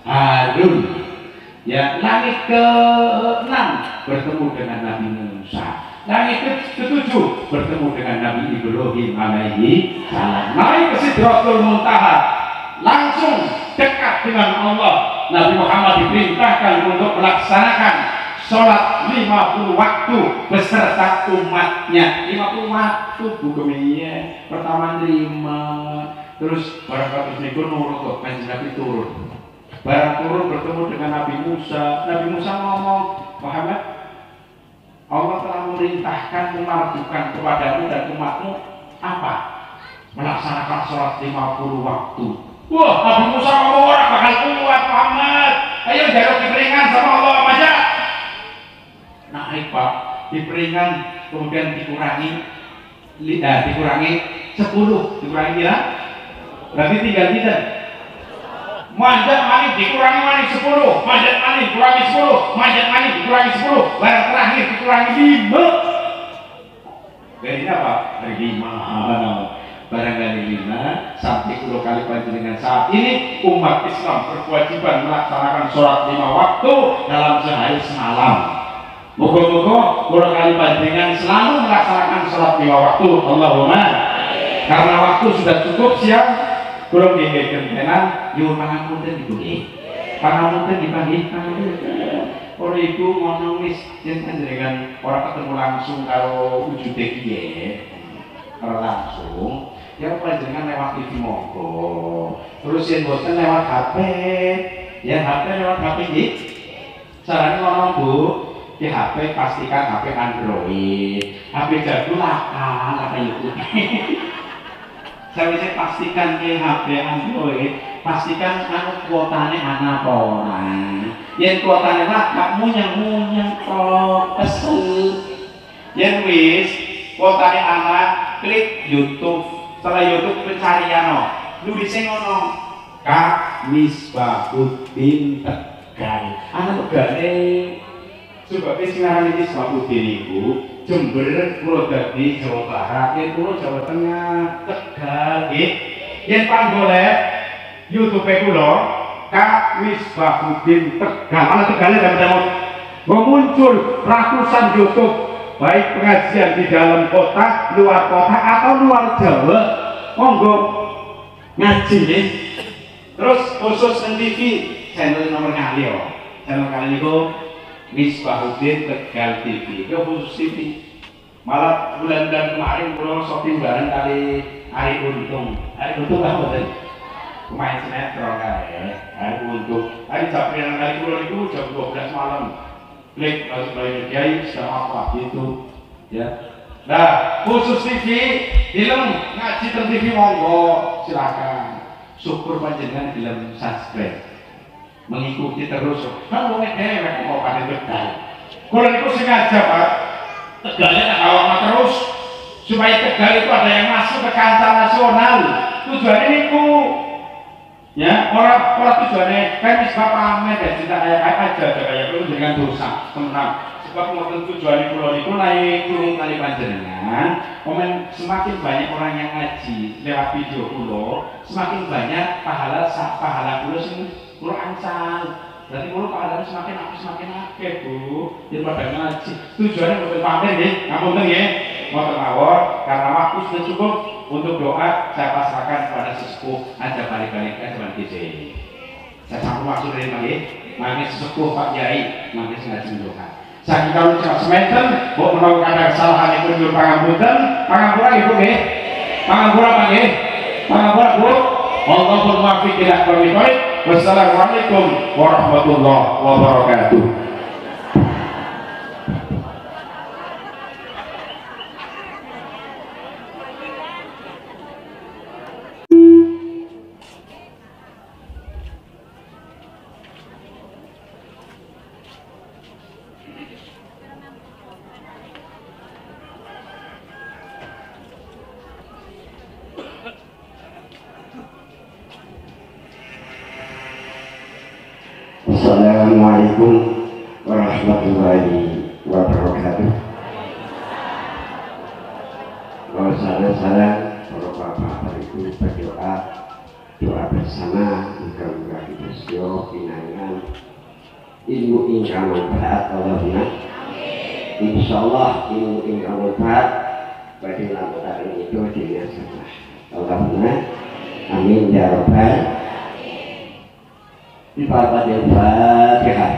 Harun. Ya, langit ke-6 bertemu dengan Nabi Musa. Langit ke-7 bertemu dengan Nabi Ibrahim alaihi salam. Naik ke Sidratul Muntaha, langsung dekat dengan Allah. Nabi Muhammad diperintahkan untuk melaksanakan sholat 50 waktu beserta umatnya. 50 waktu bukan ya. Pertama 5, terus barang katus niku nurut kok kanjeng Nabi turun. Barang turun bertemu dengan Nabi Musa. Nabi Musa ngomong, Muhammad, Allah telah memerintahkan melakukan kepadamu dan umatmu apa? Melaksanakan sholat 50 waktu. Wah, Nabi Musa ngomong orang bakal kuat Muhammad. Ayo jaluk diperingan sama Allah aja. Naik Pak, diperingan kemudian dikurangi 10, dikurangi ya. Berarti tinggal kita. Manjat maning dikurangi maning 10, manjat maning dikurangi 10, manjat maning dikurangi 10, barang terakhir dikurangi 5. Dari apa? Dari 5. Barangkali 5 sampai 10 kali panjenengan saat ini umat Islam berkewajiban melaksanakan sholat 5 waktu dalam sehari semalam. Moga-moga 10 kali panjenengan selalu melaksanakan sholat 5 waktu. Allahumma. Karena waktu sudah cukup siang, kurang diingatkan tenan, nyuwun pangapunten ibu nggih. Pangapunten dipanggih. Ora iku ngono wis yen panjenengan ora ketemu langsung karo wujude kiye. Ora langsung. Ya panjenengan lewat TV monggo. Terus yen boten lewat HP, ya HP lewat HP nggih. Carane ngono Bu, di HP pastikan HP Android. HP jadul apa YouTube. Saya bisa pastikan ke HP Android, pastikan kuotanya anak apa orang. Yen kuotanya lah kamu munyang kok kesel. Yen wis kuotanya anak, klik YouTube. Setelah YouTube pencarian lu bisa ngono Kak Misbahuddin Tegal. Anak Tegal sebabnya singaran ini Misbahuddin itu Jember, Pulau Dadi, Jawa Barat, Pulau Jawa Tengah, Tegal, yang panggoleh YouTube kulo Kak Misbahuddin Tegal. Anak Tegalnya dapat muncul ratusan YouTube, baik pengajian di dalam kota, luar kota atau luar Jawa, monggo ngaji nih. Terus khusus TV channel nomor kali channel kali ini Misbahuddin Tegal TV, itu khusus TV. Malah bulan-bulan kemarin pulau shopping bareng kali Ari Untung. Ari Untung apa tadi? Pemain sinetron Ari Untung. Ari Japrian kali pulau itu jam 12 malam. Klik langsung dari Kiai sama apa gitu ya. Nah khusus TV film ngaji TV monggo silakan. Syukur panjenengan film subscribe mengikuti terus. Kan wong dewek mau pada Tegal. Kalau itu sengaja Pak, Tegalnya tak awak terus supaya Tegal itu ada yang masuk ke kancah nasional. Tujuannya itu ya orang tujuannya kan sebab pamer dan cinta kayak aja itu dengan dosa tenang. Sebab mau tujuannya pulau itu naik turun kali panjenengan. Komen semakin banyak orang yang ngaji lewat video pulau, semakin banyak pahala pulau sing pulau angsal. Berarti pulau pahala semakin akeh Bu. Daripada ngaji. Tujuannya untuk pamer nih, ngapunten ya. Mau termawar karena waktu sudah cukup. Untuk doa saya pasrahkan kepada sesepuh aja balik-balik teman kita. Saya sambung maksud dari mari sesepuh Pak Yai, mari sengaja doa. saking kalau cak sementen mbok menawa kadang kesalahan iku nyuwun pangapunten pangapura ibu nggih pangapura Pak nggih pangapura Bu Allahumma muwaffiq ila aqwamit thoriq wassalamualaikum warahmatullahi wabarakatuh. Assalamualaikum warahmatullahi wabarakatuh. Salam para bapak ibu berdoa doa bersama mudah-mudahan kita pinangan ilmu ingkang manfaat Allahumma insyaallah ilmu ingkang manfaat bagi lantaran itu dinasihat Allahumma amin ya rabbal Al-Fatihah.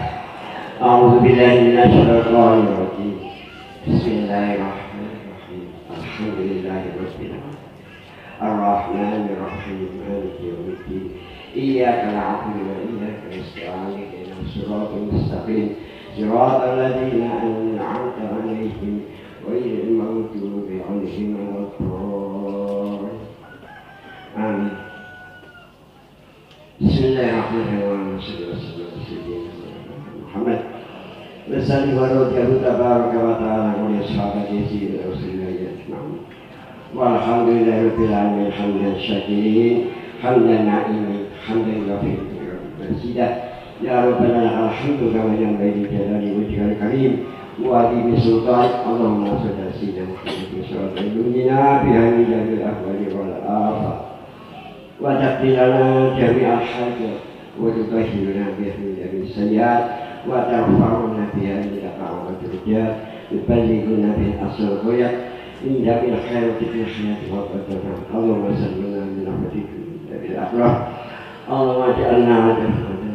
A'udzu billahi minasyaitonir rajim. Bismillahirrahmanirrahim. Alhamdulillahirabbil alamin. Ar-Rahmanir Rahim. Maliki yaumiddin. Iyyaka na'budu wa iyyaka nasta'in. Ihdinas siratal mustaqim. Siratal ladzina an'amta 'alaihim ghairil maghdubi 'alaihim waladdallin. Amin. Bismillahirrahmanirrahim. Muhammad Wasalli wa radiyallahu tabaraka wa ta'ala wa sahabati sayyidina Rasulillah walhamdulillahi alamin hamdan syakirin hamdan na'imin hamdan ghafirin ya rabbana alhamdu kama yanbaghi li jalali wajhikal karim wa bi sultan Allahumma salli ala sayyidina Muhammad sallallahu alaihi wa sallam bi ahwali wal afat wa taqdirana jami'al hajat wa tutahhiruna bihi min sayyi'at wa tarfa'una biha ila a'la darajat yuballighuna bil asal ghayat inda bil khairati fil hayati wa qadara Allahumma salli ala nabiyyika bil akram Allahumma ja'alna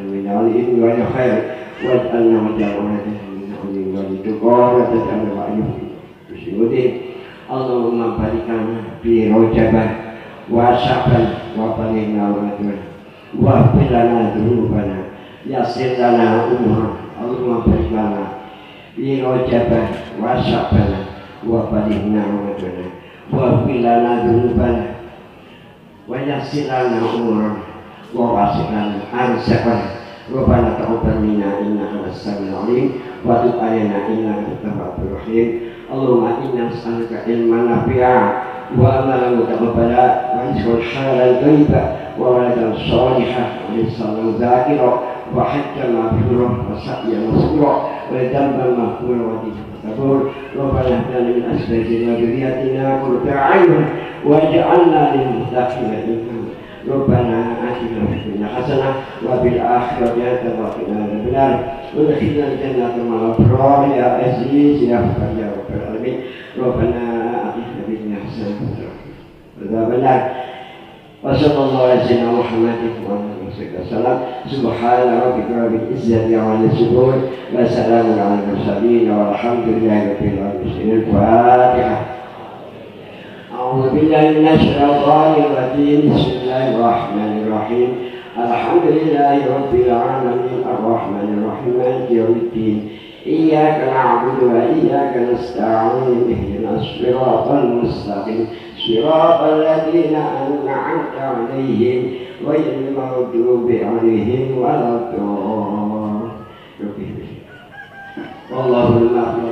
min al-ilmi wal khair waj'alna min al-ilmi wal tuqar wa taj'alna ma'ayyuhi Allahumma barikana bi rojabah wa sya'ban wa balina wa madun wa bilana dhunubana yasir lana umur Allahumma barik lana bi rojabah wa sya'ban wa balina wa madun wa bilana dhunubana wa yasir lana umur wa wasir lana arzaqana Rabbana taqabbal minna innaka as-sami'ul 'alim wa tub 'alaina innaka at-tawwabur rahim Allahumma inna nas'aluka ilman nafi'an wa amalan mutaqabbala wa rizqan halalan thayyiban wa waladan shalihan wa lisanan zakira wa hajjan mabrura wa sa'yan masrura wa dhanban maghfura wa tabur Rabbana hab lana min azwajina wa dhurriyyatina qurrata a'yun waj'alna lil muttaqina imama Rabbana atina fid dunya hasanah wa bil akhirati hasanah wa qina adzabannar udkhilna al-jannata ma'al abrar ya aziz ya ghafar ya rabbal alamin Rabbana atina fid dunya hasanah wa qina adzabannar wa sallallahu ala sayyidina Muhammadin wa ala alihi wasallam subhana rabbika rabbil izzati amma yasifun wa salamun ala al-mursalin walhamdulillahi rabbil alamin al-fatihah أعوذ بالله من الشيطان الرجيم بسم الله الرحمن الرحيم الحمد لله رب العالمين الرحمن الرحيم مالك يوم الدين إياك نعبد وإياك نستعين اهدنا الصراط المستقيم صراط الذين أنعمت عليهم غير المغضوب عليهم ولا الضالين Wallahul a'lam.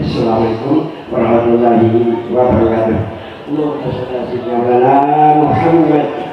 Assalamualaikum warahmatullahi wabarakatuh. Allahumma shalli ala Muhammad